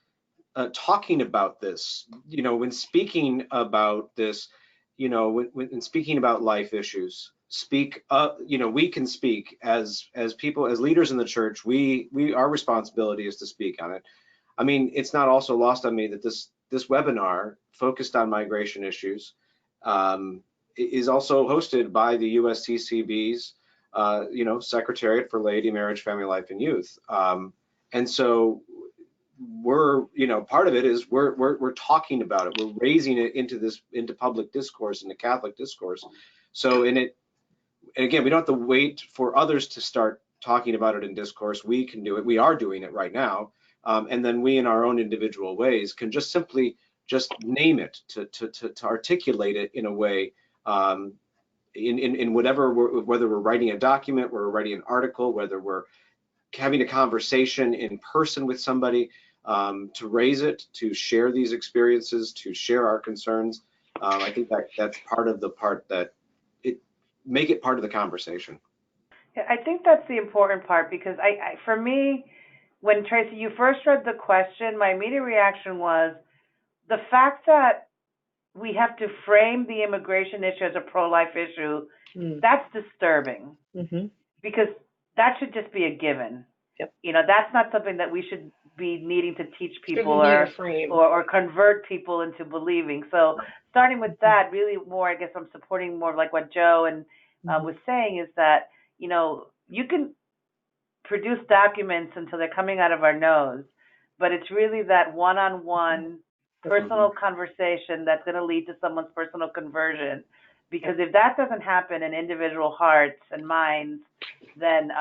talking about this, when speaking about this, when speaking about life issues, we can speak as people, as leaders in the church. Our responsibility is to speak on it. I mean, it's not also lost on me that this webinar focused on migration issues is also hosted by the USCCB's Secretariat for Laity, Marriage, Family Life, and Youth. And so we're, part of it is we're talking about it. We're raising it into public discourse, into Catholic discourse. So and again, we don't have to wait for others to start talking about it in discourse, we can do it. We are doing it right now. And then we in our own individual ways can just simply just name it, to articulate it in a way, in whatever, whether we're writing a document, we're writing an article, whether we're having a conversation in person with somebody, to raise it, to share these experiences, to share our concerns. I think that's part of the part that make it part of the conversation. Yeah, I think that's the important part, because for me, when Tracy, you first read the question, my immediate reaction was the fact that we have to frame the immigration issue as a pro-life issue. That's disturbing, because that should just be a given. Yep. You know, that's not something that we should be needing to teach people or convert people into believing. So starting with that, really more, I guess I'm supporting more of like what Joe and was saying, is that, you know, you can produce documents until they're coming out of our nose, but it's really that one-on-one personal conversation that's going to lead to someone's personal conversion. Because if that doesn't happen in individual hearts and minds, then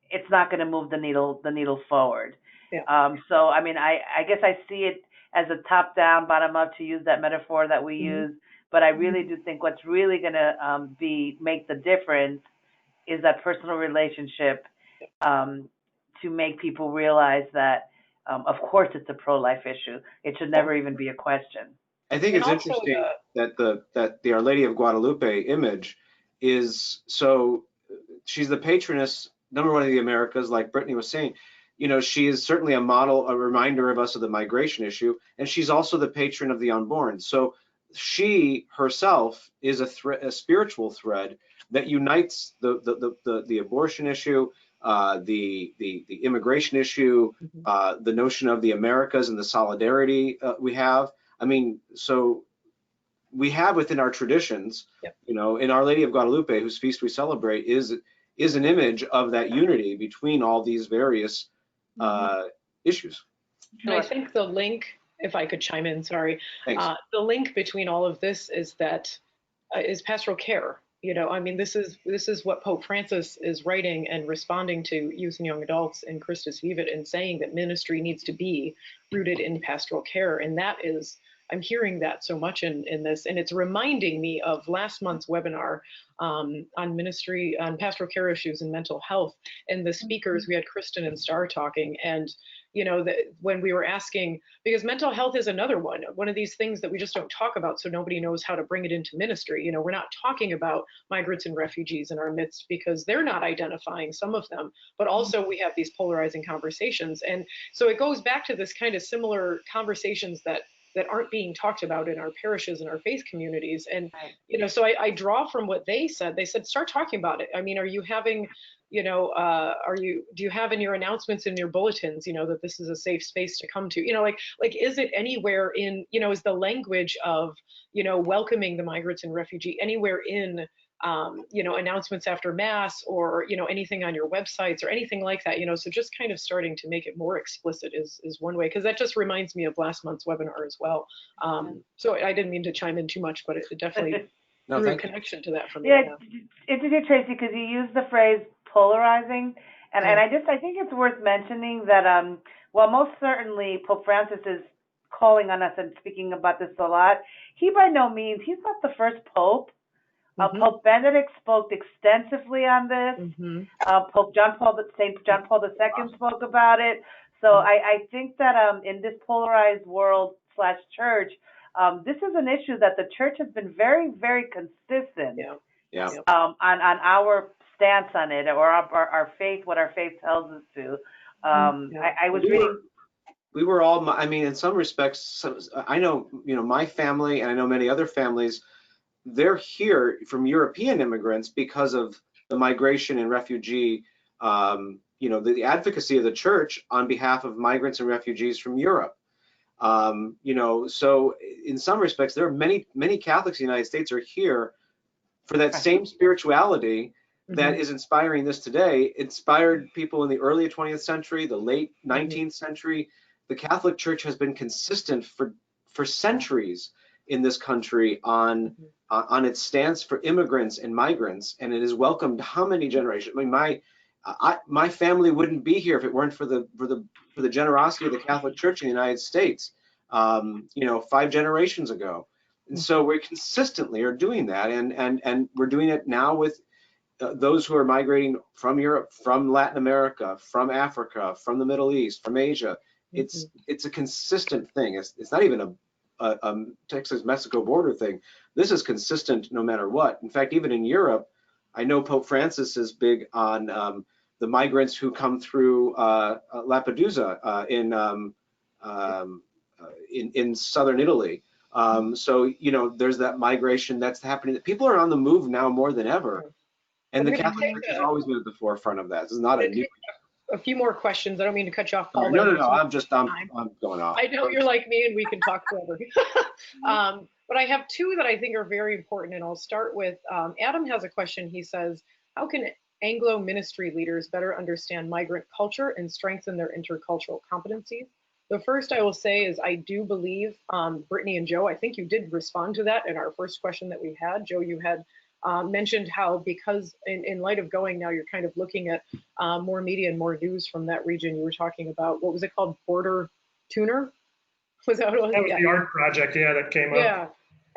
it's not going to move the needle forward. Yeah. So I mean, I guess I see it as a top-down, bottom-up, to use that metaphor that we use. But I really do think what's really going to make the difference is that personal relationship, to make people realize that, of course, it's a pro-life issue. It should never even be a question. I think it's interesting that the Our Lady of Guadalupe image is, so she's the patroness, number one of the Americas, like Brittany was saying. You know, she is certainly a model, a reminder of us of the migration issue, and she's also the patron of the unborn. So she herself is a spiritual thread that unites the abortion issue, the immigration issue, the notion of the Americas and the solidarity we have. I mean, so we have within our traditions, you know, in Our Lady of Guadalupe, whose feast we celebrate, is an image of that unity between all these various issues. And I think the link, if I could chime in, sorry, the link between all of this is that is pastoral care. You know, I mean, this is what Pope Francis is writing and responding to youth and young adults in Christus Vivit, and saying that ministry needs to be rooted in pastoral care. And that is, I'm hearing that so much in this, and it's reminding me of last month's webinar on ministry, on pastoral care issues and mental health. And the speakers, we had Kristen and Star talking, and you know, that when we were asking, because mental health is another one of these things that we just don't talk about, so nobody knows how to bring it into ministry. You know, we're not talking about migrants and refugees in our midst because they're not identifying, some of them, but also we have these polarizing conversations. And so it goes back to this kind of similar conversations that aren't being talked about in our parishes and our faith communities. And, you know, so I draw from what they said. They said, start talking about it. I mean, are you having, you know, do you have in your announcements, in your bulletins, you know, that this is a safe space to come to, you know, like is it anywhere in, you know, is the language of, you know, welcoming the migrants and refugee anywhere in, you know, announcements after mass, or, you know, anything on your websites or anything like that, you know, so just kind of starting to make it more explicit is one way, because that just reminds me of last month's webinar as well. So I didn't mean to chime in too much, but it definitely drew a connection to that for me. Yeah, it's a good, Tracy, because you used the phrase polarizing, and I think it's worth mentioning that while most certainly Pope Francis is calling on us and speaking about this a lot, he by no means, he's not the first pope. Pope Benedict spoke extensively on this. Pope St. John Paul II spoke about it. So I think that in this polarized world / church, this is an issue that the church has been very, very consistent on our stance on it, or our faith, what our faith tells us to. I was reading. We were all, I mean, in some respects, I know, you know, my family, and I know many other families, they're here from European immigrants because of the migration and refugee, you know, the advocacy of the church on behalf of migrants and refugees from Europe. You know, so in some respects, there are many Catholics in the United States are here for that same spirituality that is inspiring this today. Inspired people in the early 20th century, the late 19th century. The Catholic Church has been consistent for centuries in this country on its stance for immigrants and migrants, and it has welcomed how many generations? I mean, my family wouldn't be here if it weren't for the generosity of the Catholic Church in the United States, 5 generations ago. And so we consistently are doing that, and we're doing it now with those who are migrating from Europe, from Latin America, from Africa, from the Middle East, from Asia. It's a consistent thing. It's not even a Texas-Mexico border thing. This is consistent no matter what. In fact, even in Europe, I know Pope Francis is big on the migrants who come through Lampedusa in southern Italy. So there's that migration that's happening. People are on the move now more than ever, and the Catholic Church has always been at the forefront of that. This is not a new. A few more questions. I don't mean to cut you off, Paul. No. I'm going off. I know you're like me, and we can talk forever. But I have 2 that I think are very important, and I'll start with Adam has a question. He says, how can Anglo ministry leaders better understand migrant culture and strengthen their intercultural competencies? The first I will say is I do believe, Brittany and Joe, I think you did respond to that in our first question that we had. Joe, you had mentioned how because in light of going now, you're kind of looking at more media and more news from that region. You were talking about, what was it called? Border Tuner? Was that what it was? That was the art project, that came up. Yeah.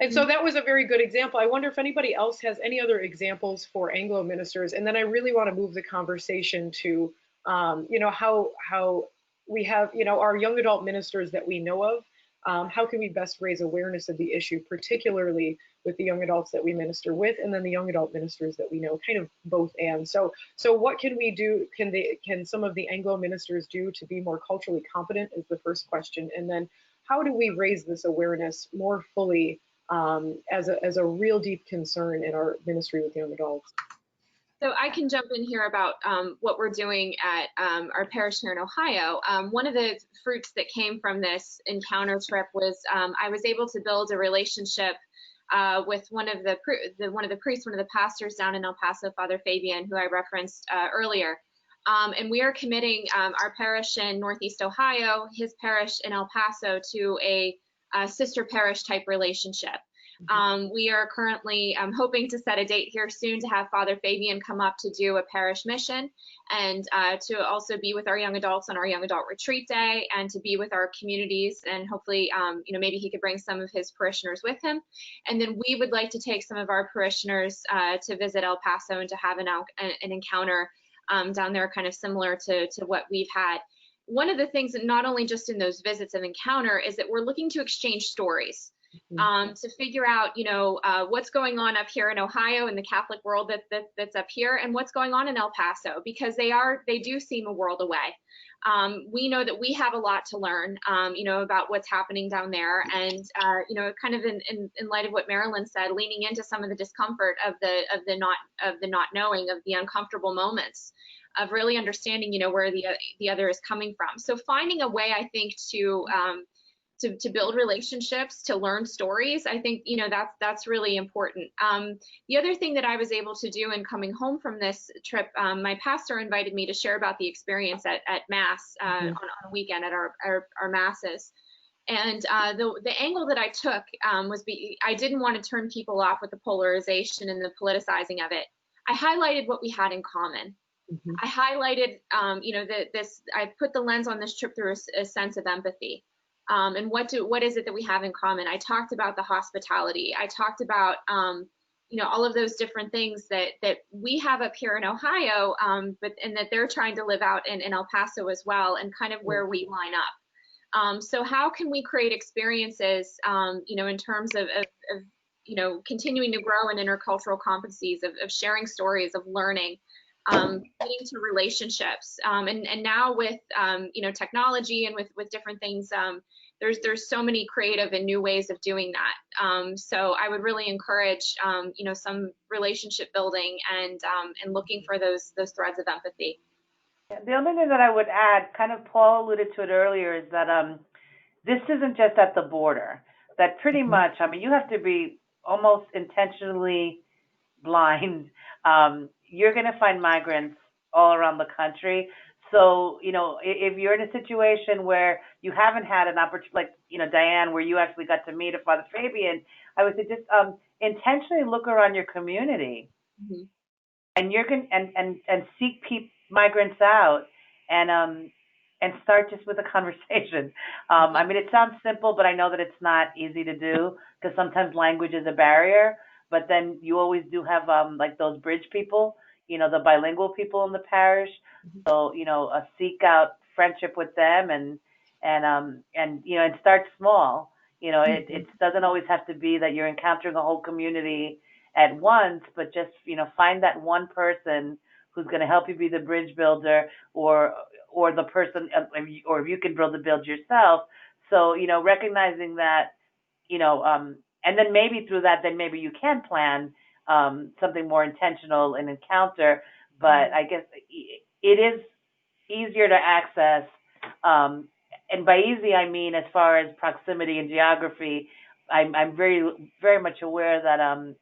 And so that was a very good example. I wonder if anybody else has any other examples for Anglo ministers. And then I really want to move the conversation to, how we have, our young adult ministers that we know of. How can we best raise awareness of the issue, particularly with the young adults that we minister with, and then the young adult ministers that we know, kind of both and. So what can we do? Can some of the Anglo ministers do to be more culturally competent is the first question. And then how do we raise this awareness more fully as a real deep concern in our ministry with young adults? So I can jump in here about what we're doing at our parish here in Ohio. One of the fruits that came from this encounter trip was I was able to build a relationship with one of the priests, one of the pastors down in El Paso, Father Fabian, who I referenced earlier. And we are committing our parish in Northeast Ohio, his parish in El Paso, to a sister parish type relationship. We are currently hoping to set a date here soon to have Father Fabian come up to do a parish mission, and to also be with our young adults on our young adult retreat day, and to be with our communities, and hopefully maybe he could bring some of his parishioners with him. And then we would like to take some of our parishioners to visit El Paso and to have an encounter down there, kind of similar to what we've had. One of the things that not only just in those visits of encounter is that we're looking to exchange stories. To figure out, what's going on up here in Ohio in the Catholic world that's up here, and what's going on in El Paso, because they do seem a world away. We know that we have a lot to learn, about what's happening down there, and kind of in light of what Marilyn said, leaning into some of the discomfort of the not knowing, of the uncomfortable moments, of really understanding, where the other is coming from. So finding a way, I think, to build relationships, to learn stories, I think, that's really important. The other thing that I was able to do in coming home from this trip, my pastor invited me to share about the experience at Mass on a weekend at our Masses. And the angle that I took was I didn't want to turn people off with the polarization and the politicizing of it. I highlighted what we had in common. I highlighted, I put the lens on this trip through a sense of empathy. And what is it that we have in common? I talked about the hospitality. I talked about, all of those different things that we have up here in Ohio, and that they're trying to live out in El Paso as well, and kind of where we line up. So how can we create experiences, in terms of continuing to grow in intercultural competencies, of sharing stories, of learning, getting to relationships, and now with technology and with different things, there's so many creative and new ways of doing that. So I would really encourage some relationship building and looking for those threads of empathy. The only thing that I would add, kind of Paul alluded to it earlier, is that this isn't just at the border. That pretty much, you have to be almost intentionally blind. You're going to find migrants all around the country. So, if you're in a situation where you haven't had an opportunity, like, Diane, where you actually got to meet a Father Fabian, I would say just intentionally look around your community, and you're going and seek migrants out and start just with a conversation. I mean, it sounds simple, but I know that it's not easy to do because sometimes language is a barrier. But then you always do have like those bridge people, the bilingual people in the parish. So seek out friendship with them and start small. It doesn't always have to be that you're encountering a whole community at once, but just find that one person who's going to help you be the bridge builder, or the person, or if you can build yourself. So recognizing that, and then maybe through that, then maybe you can plan something more intentional, an encounter. But I guess it is easier to access, and by easy I mean as far as proximity and geography. I'm very very much aware that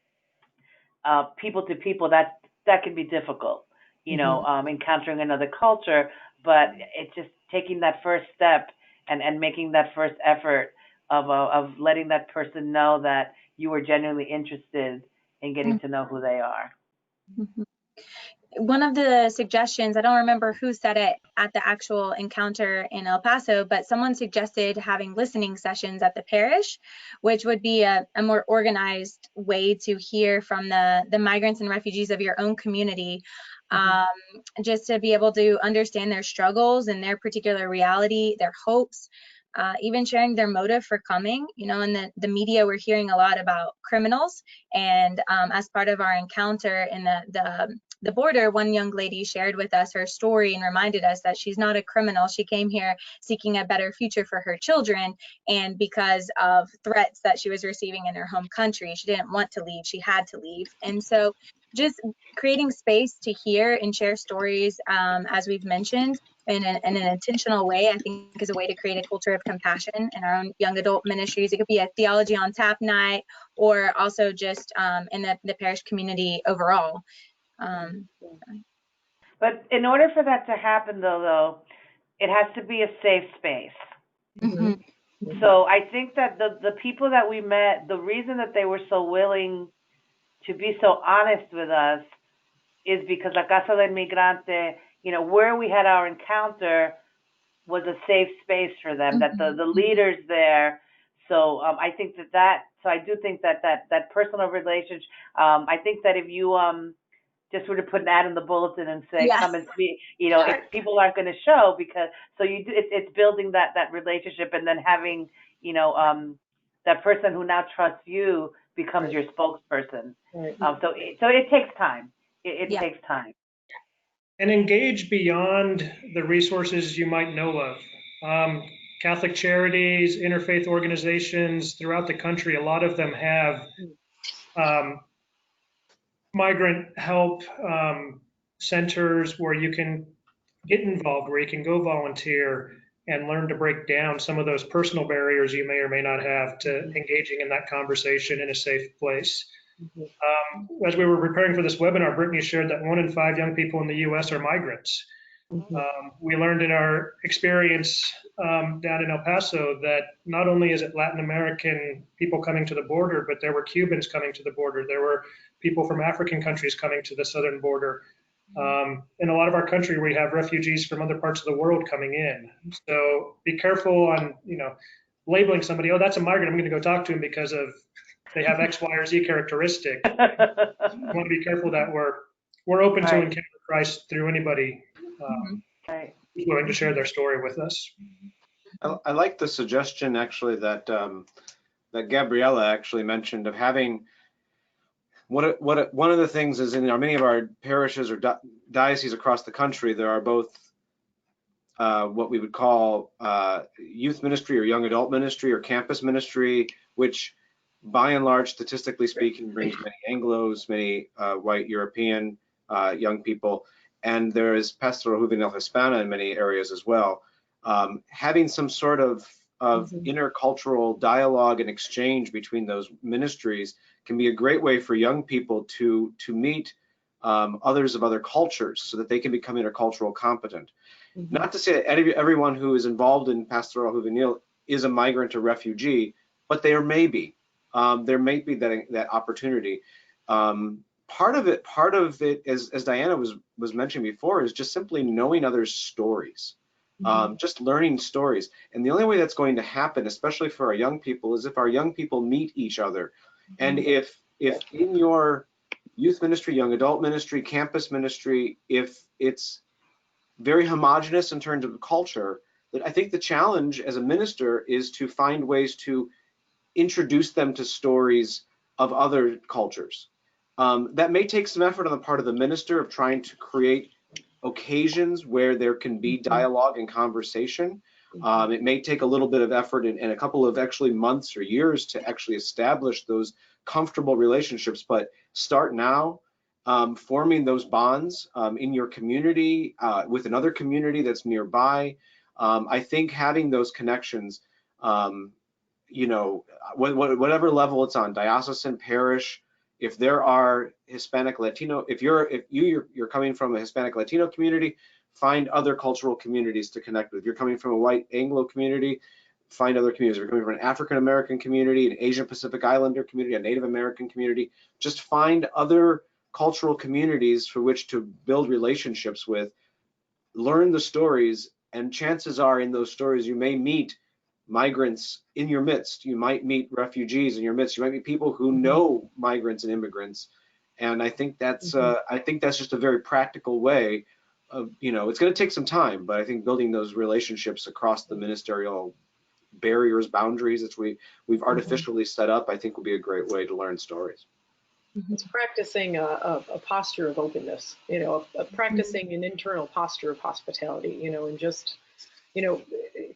people to people, that can be difficult, encountering another culture. But it's just taking that first step and making that first effort of letting that person know that you are genuinely interested in getting to know who they are. Mhm. One of the suggestions, I don't remember who said it at the actual encounter in El Paso, but someone suggested having listening sessions at the parish, which would be a more organized way to hear from the migrants and refugees of your own community, just to be able to understand their struggles and their particular reality, their hopes, even sharing their motive for coming. In the media, we're hearing a lot about criminals, and as part of our encounter in the border, one young lady shared with us her story and reminded us that she's not a criminal. She came here seeking a better future for her children, and because of threats that she was receiving in her home country, she didn't want to leave. She had to leave. And so just creating space to hear and share stories, as we've mentioned, in an intentional way, I think, is a way to create a culture of compassion in our own young adult ministries. It could be a theology on tap night, or also just in the parish community overall. But in order for that to happen, though, it has to be a safe space. So I think that the people that we met, the reason that they were so willing to be so honest with us is because La Casa del Migrante, where we had our encounter, was a safe space for them, that the leaders there. So I think so I do think that personal relationship, I think that if you just sort of put an ad in the bulletin and say, come and speak, people aren't going to show, because so it's building that relationship, and then having that person who now trusts you becomes your spokesperson. So it takes time. It takes time. And engage beyond the resources you might know of. Catholic charities, interfaith organizations throughout the country, a lot of them have migrant help centers where you can get involved, where you can go volunteer and learn to break down some of those personal barriers you may or may not have to engaging in that conversation in a safe place. As we were preparing for this webinar, Brittany shared that 1 in 5 young people in the U.S. are migrants. We learned in our experience down in El Paso that not only is it Latin American people coming to the border, but there were Cubans coming to the border. There were people from African countries coming to the southern border. In a lot of our country, we have refugees from other parts of the world coming in. So be careful on, labeling somebody, oh, that's a migrant, I'm going to go talk to him because of they have X, Y, or Z characteristic. We want to be careful that we're open to encounter Christ through anybody who's willing to share their story with us. I like the suggestion actually that that Gabriella actually mentioned of having one of the things is in many of our parishes or dioceses across the country, there are both what we would call youth ministry or young adult ministry or campus ministry, which by and large, statistically speaking, brings many Anglos, many white European young people, and there is Pastoral Juvenil Hispana in many areas as well. Having some sort of intercultural dialogue and exchange between those ministries can be a great way for young people to meet others of other cultures so that they can become intercultural competent. Not to say that everyone who is involved in Pastoral Juvenil is a migrant or refugee, but there may be. There may be that opportunity. part of it, as Diana was mentioning before, is just simply knowing others' stories, just learning stories. And the only way that's going to happen, especially for our young people, is if our young people meet each other. And if in your youth ministry, young adult ministry, campus ministry, if it's very homogenous in terms of culture, that I think the challenge as a minister is to find ways to introduce them to stories of other cultures. That may take some effort on the part of the minister of trying to create occasions where there can be dialogue and conversation. It may take a little bit of effort and a couple of actually months or years to actually establish those comfortable relationships, but start now. Forming those bonds in your community with another community that's nearby. I think having those connections, you know, whatever level it's on, diocesan, parish, if there are Hispanic, Latino, if you're coming from a Hispanic Latino community, find other cultural communities to connect with. If you're coming from a white Anglo community, find other communities. If you're coming from an African American community, an Asian Pacific Islander community, a Native American community, just find other cultural communities for which to build relationships with, learn the stories, and chances are in those stories you may meet migrants in your midst, you might meet refugees in your midst, you might meet people who know migrants and immigrants. And I think that's just a very practical way of, you know, it's going to take some time, but I think building those relationships across the ministerial barriers, boundaries that we've artificially set up, I think will be a great way to learn stories. It's practicing a posture of openness, you know, practicing an internal posture of hospitality, you know, and just, you know,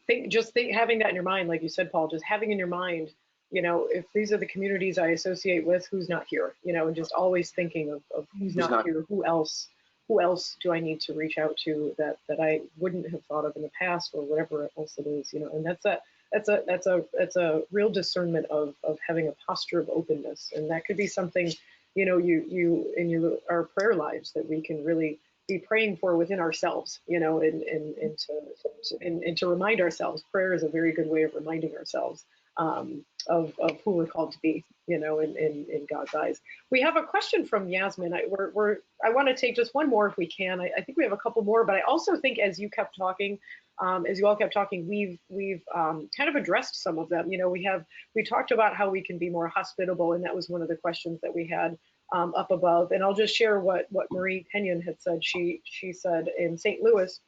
having that in your mind, like you said, Paul, just having in your mind, you know, if these are the communities I associate with, who's not here, you know, and just always thinking of who's not here, who else do I need to reach out to that I wouldn't have thought of in the past, or whatever else it is, you know, and that's a real discernment of having a posture of openness. And that could be something, you know, you in our prayer lives that we can really be praying for within ourselves, you know, and to remind ourselves. Prayer is a very good way of reminding ourselves of who we're called to be, you know, in God's eyes. We have a question from Yasmin. I want to take just one more if we can. I think we have a couple more, but I also think as you kept talking, as you all kept talking, we've kind of addressed some of them. You know, we talked about how we can be more hospitable, and that was one of the questions that we had up above. And I'll just share what Marie Kenyon had said. She said in St. Louis,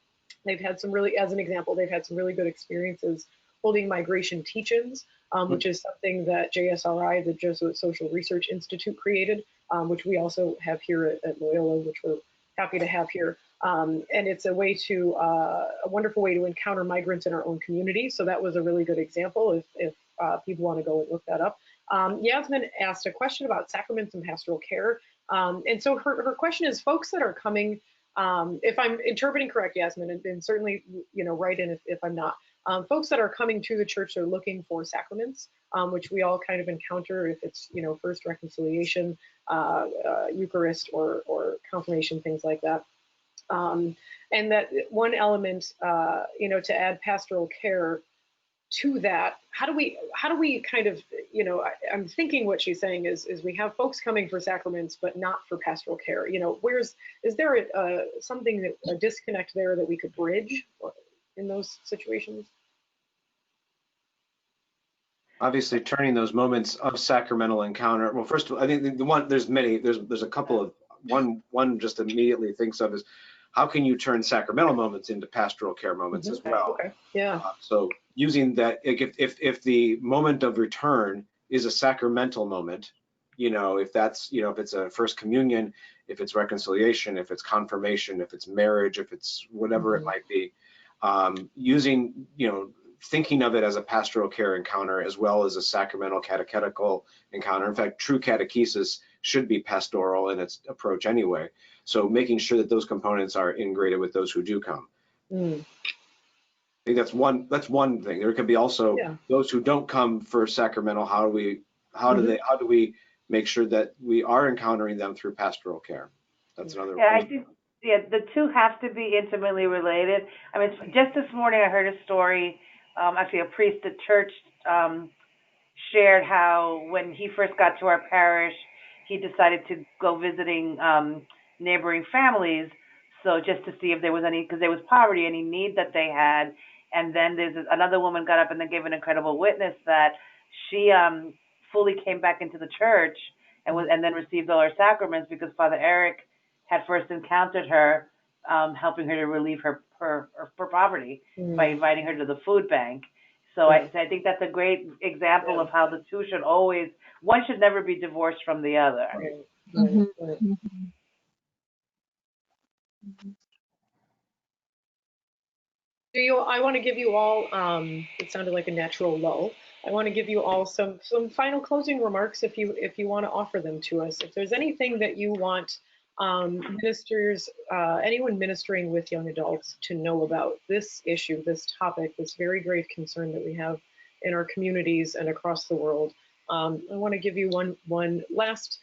they've had some really, as an example, they've had some really good experiences holding migration teach-ins, which is something that JSRI, the Jesuit Social Research Institute, created, which we also have here at Loyola, which we're happy to have here. And it's a wonderful way to encounter migrants in our own community. So that was a really good example if people want to go and look that up. Yasmin asked a question about sacraments and pastoral care. And so her question is, folks that are coming, if I'm interpreting correct, Yasmin, and certainly, you know, write in if I'm not, folks that are coming to the church are looking for sacraments, which we all kind of encounter if it's, you know, first reconciliation, Eucharist or confirmation, things like that. And that one element, you know, to add pastoral care to that, how do we kind of, you know, I'm thinking what she's saying is we have folks coming for sacraments, but not for pastoral care. You know, is there a disconnect there that we could bridge in those situations? Obviously, turning those moments of sacramental encounter. Well, first of all, I think there's many. There's a couple of one just immediately thinks of is how can you turn sacramental moments into pastoral care moments as well? Okay. Yeah. So using that, if the moment of return is a sacramental moment, you know, if that's, you know, if it's a first communion, if it's reconciliation, if it's confirmation, if it's marriage, if it's whatever it might be, using, you know, thinking of it as a pastoral care encounter as well as a sacramental catechetical encounter. In fact, true catechesis should be pastoral in its approach anyway. So making sure that those components are integrated with those who do come. I think that's one thing. There could be also those who don't come for sacramental. How do we make sure that we are encountering them through pastoral care? That's another. Yeah, I think the two have to be intimately related. I mean, just this morning I heard a story. Actually, a priest at church shared how when he first got to our parish, he decided to go visiting neighboring families, so just to see if there was any, because there was poverty, any need that they had. And then another woman got up and then gave an incredible witness that she fully came back into the church and then received all her sacraments because Father Eric had first encountered her, helping her to relieve her poverty by inviting her to the food bank. So I think that's a great example of how the two should always, one should never be divorced from the other. I want to give you all, it sounded like a natural lull. I want to give you all some final closing remarks if you want to offer them to us. If there's anything that you want ministers, anyone ministering with young adults to know about this issue, this topic, this very great concern that we have in our communities and across the world, I want to give you one last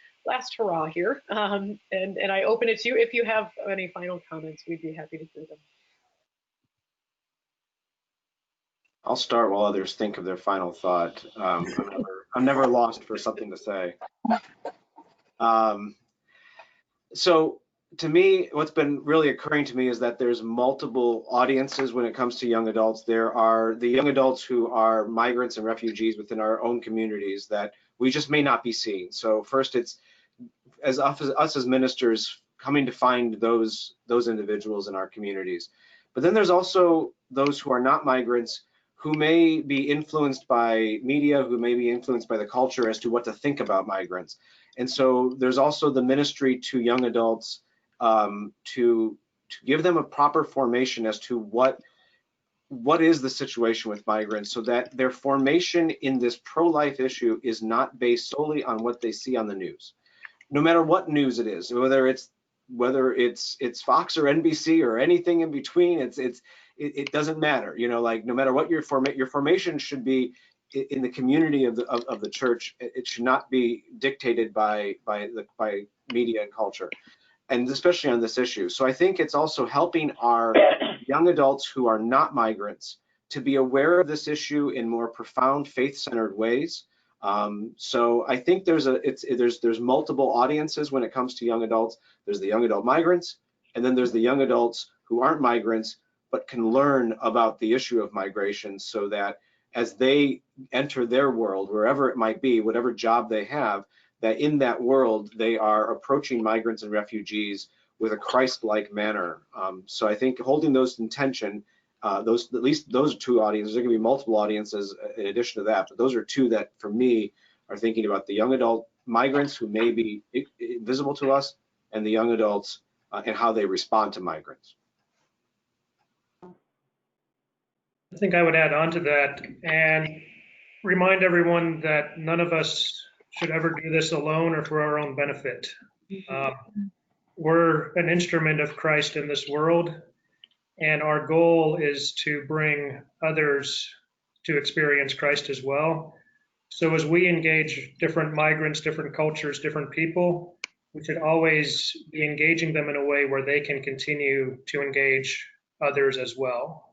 hurrah here, and I open it to you. If you have any final comments, we'd be happy to hear them. I'll start while others think of their final thought. I'm never lost for something to say. So to me, what's been really occurring to me is that there's multiple audiences when it comes to young adults. There are the young adults who are migrants and refugees within our own communities that we just may not be seeing. So first, it's us as ministers coming to find those individuals in our communities. But then there's also those who are not migrants, who may be influenced by media, who may be influenced by the culture as to what to think about migrants. And so there's also the ministry to young adults to give them a proper formation as to what is the situation with migrants, so that their formation in this pro-life issue is not based solely on what they see on the news. No matter what news it is, whether it's Fox or NBC or anything in between, it doesn't matter. You know, like no matter what your formation should be in the community of the church. It should not be dictated by media and culture, and especially on this issue. So I think it's also helping our young adults who are not migrants to be aware of this issue in more profound, faith-centered ways. So I think there's multiple audiences when it comes to young adults. There's the young adult migrants, and then there's the young adults who aren't migrants but can learn about the issue of migration, so that as they enter their world, wherever it might be, whatever job they have, that in that world they are approaching migrants and refugees with a Christ-like manner. So I think holding those in tension, at least those two audiences, there can be multiple audiences in addition to that, but those are two that for me are thinking about the young adult migrants who may be invisible to us, and the young adults and how they respond to migrants. I think I would add on to that and remind everyone that none of us should ever do this alone or for our own benefit. We're an instrument of Christ in this world, and our goal is to bring others to experience Christ as well. So as we engage different migrants, different cultures, different people, we should always be engaging them in a way where they can continue to engage others as well.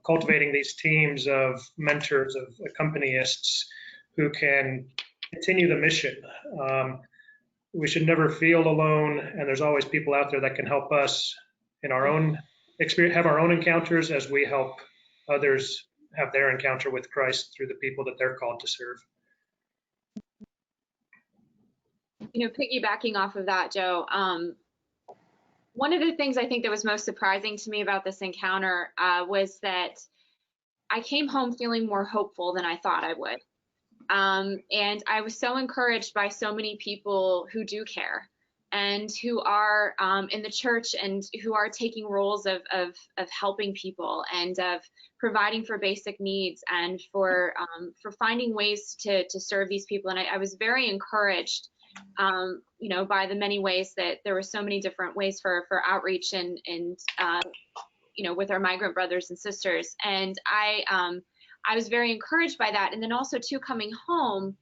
Cultivating these teams of mentors, of accompanists who can continue the mission. We should never feel alone, and there's always people out there that can help us in our own experience, have our own encounters as we help others have their encounter with Christ through the people that they're called to serve. You know, piggybacking off of that, Joe, one of the things I think that was most surprising to me about this encounter was that I came home feeling more hopeful than I thought I would. And I was so encouraged by so many people who do care and who are in the church and who are taking roles of helping people and of providing for basic needs and for finding ways to serve these people. And I was very encouraged, you know, by the many ways that there were so many different ways for outreach and you know, with our migrant brothers and sisters. And I was very encouraged by that. And then also too, coming home,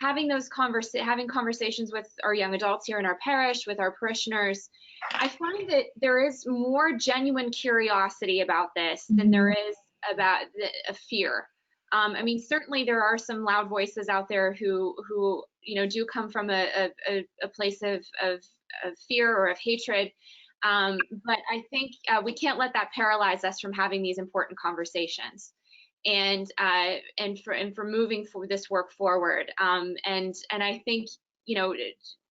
having those conversations with our young adults here in our parish, with our parishioners, I find that there is more genuine curiosity about this than there is about a fear. I mean, certainly there are some loud voices out there who do come from a place of fear or of hatred. But I think we can't let that paralyze us from having these important conversations and for moving for this work forward. And I think,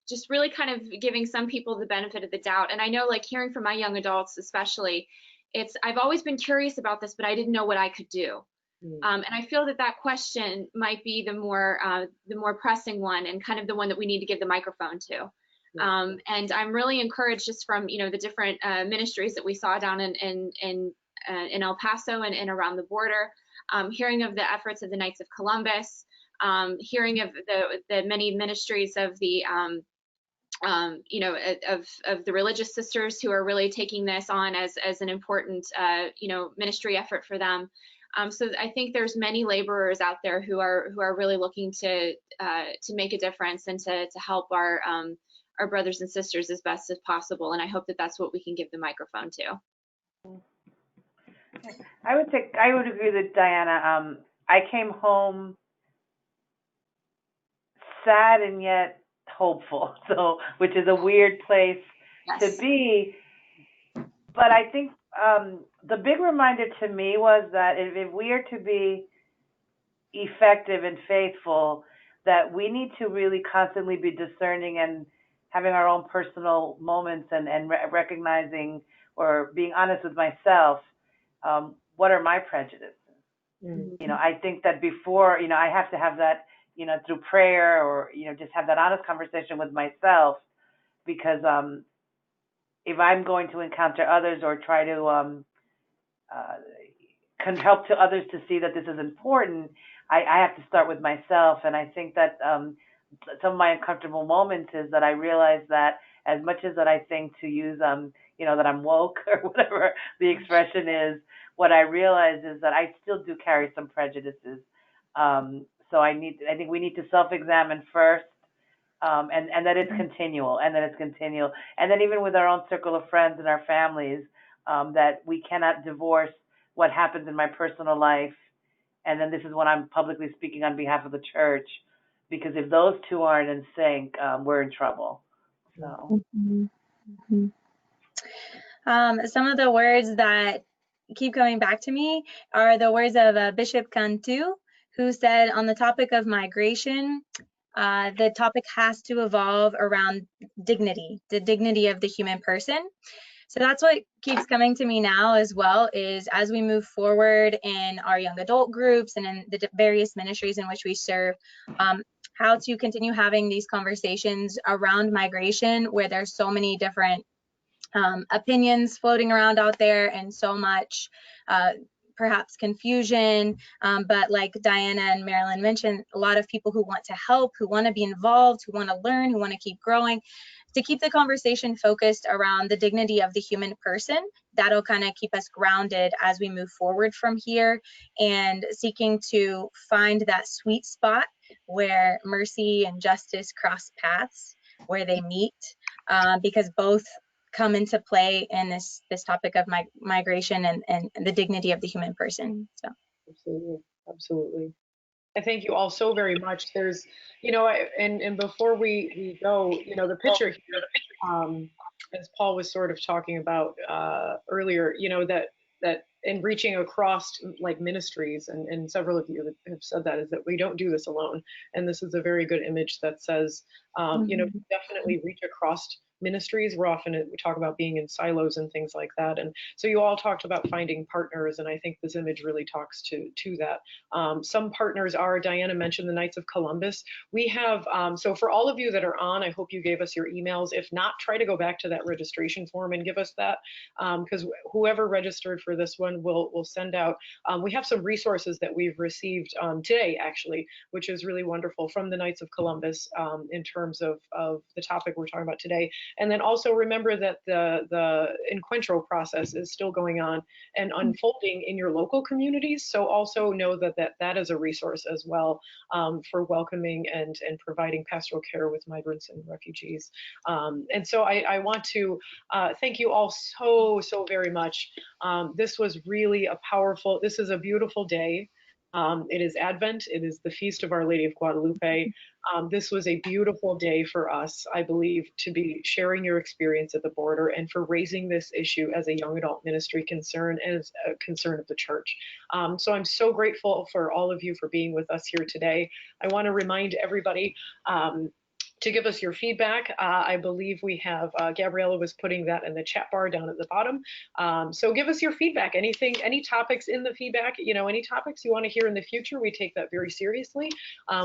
just really kind of giving some people the benefit of the doubt. And I know, like, hearing from my young adults, especially, I've always been curious about this, but I didn't know what I could do. And I feel that question might be the more pressing one, and kind of the one that we need to give the microphone to. And I'm really encouraged just from the different ministries that we saw down in El Paso and around the border, hearing of the efforts of the Knights of Columbus, hearing of the many ministries of the of the religious sisters who are really taking this on as an important ministry effort for them. So I think there's many laborers out there who are really looking to make a difference and to help our brothers and sisters as best as possible. And I hope that that's what we can give the microphone to. I would agree with Diana. I came home sad and yet hopeful, so which is a weird place to be. But I think the big reminder to me was that if we are to be effective and faithful, that we need to really constantly be discerning and having our own personal moments and recognizing or being honest with myself. What are my prejudices? I think that before, I have to have that, through prayer or, just have that honest conversation with myself, because if I'm going to encounter others or try to can help to others to see that this is important, I have to start with myself. And I think that some of my uncomfortable moments is that I realize that as much as that I think to use, that I'm woke or whatever the expression is, what I realize is that I still do carry some prejudices. So I think we need to self-examine first, and that it's continual, and then even with our own circle of friends and our families, that we cannot divorce what happens in my personal life. And then this is when I'm publicly speaking on behalf of the church, because if those two aren't in sync, we're in trouble. So. Some of the words that keep coming back to me are the words of Bishop Cantu, who said on the topic of migration, the topic has to evolve around dignity, the dignity of the human person. So that's what keeps coming to me now as well, is as we move forward in our young adult groups and in the various ministries in which we serve, how to continue having these conversations around migration, where there's so many different opinions floating around out there and so much perhaps confusion, but like Diana and Marilyn mentioned, a lot of people who want to help, who want to be involved, who want to learn, who want to keep growing, to keep the conversation focused around the dignity of the human person. That'll kind of keep us grounded as we move forward from here, and seeking to find that sweet spot where mercy and justice cross paths, where they meet, because both come into play in this topic of migration and the dignity of the human person. So absolutely. I thank you all so very much. There's, and before we go, the picture here, as Paul was sort of talking about earlier, that in reaching across like ministries, and several of you have said that, is that we don't do this alone. And this is a very good image that says, definitely reach across ministries. We talk about being in silos and things like that. And so you all talked about finding partners, and I think this image really talks to that. Some partners are, Diana mentioned the Knights of Columbus. We have, so for all of you that are on, I hope you gave us your emails. If not, try to go back to that registration form and give us that, because whoever registered for this one will send out. We have some resources that we've received today, actually, which is really wonderful, from the Knights of Columbus, in terms of the topic we're talking about today. And then also remember that the encuentro process is still going on and unfolding in your local communities. So also know that is a resource as well, for welcoming and providing pastoral care with migrants and refugees. And so I want to thank you all so very much. This was really this is a beautiful day. It is Advent. It is the Feast of Our Lady of Guadalupe. This was a beautiful day for us, I believe, to be sharing your experience at the border and for raising this issue as a young adult ministry concern and as a concern of the church. So I'm so grateful for all of you for being with us here today. I want to remind everybody to give us your feedback. I believe we have, Gabriella was putting that in the chat bar down at the bottom. So give us your feedback, anything, any topics in the feedback, any topics you want to hear in the future, we take that very seriously.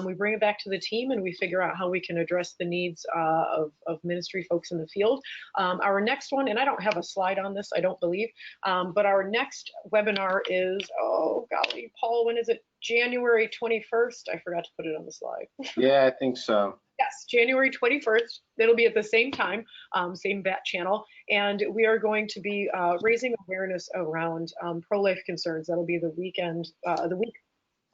We bring it back to the team and we figure out how we can address the needs of ministry folks in the field. Our next one, and I don't have a slide on this, I don't believe, but our next webinar is, oh golly, Paul, when is it? January 21st? I forgot to put it on the slide. Yeah, I think so. Yes, January 21st. It'll be at the same time, same bat channel. And we are going to be raising awareness around pro-life concerns. That'll be the weekend, the week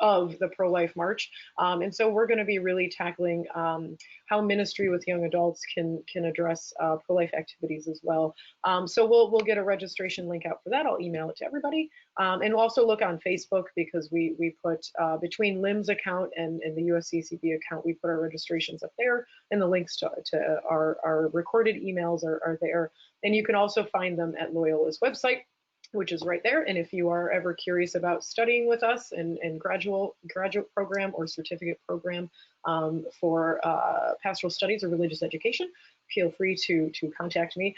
of the pro-life march. And so we're going to be really tackling how ministry with young adults can address pro-life activities as well. So we'll get a registration link out for that. I'll email it to everybody. And we'll also look on Facebook because we put between LIM's account and the USCCB account, we put our registrations up there, and the links to our recorded emails are there. And you can also find them at Loyola's website, which is right there. And if you are ever curious about studying with us in graduate program or certificate program for pastoral studies or religious education, feel free to contact me.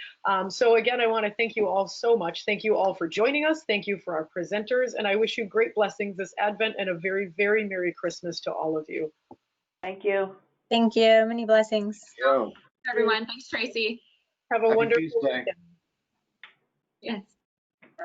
So again, I want to thank you all so much. Thank you all for joining us. Thank you for our presenters. And I wish you great blessings this Advent and a very, very Merry Christmas to all of you. Thank you. Thank you. Many blessings. Yo. Everyone, thanks, Tracy. Have a Happy wonderful Tuesday. weekend. Yes. Bye.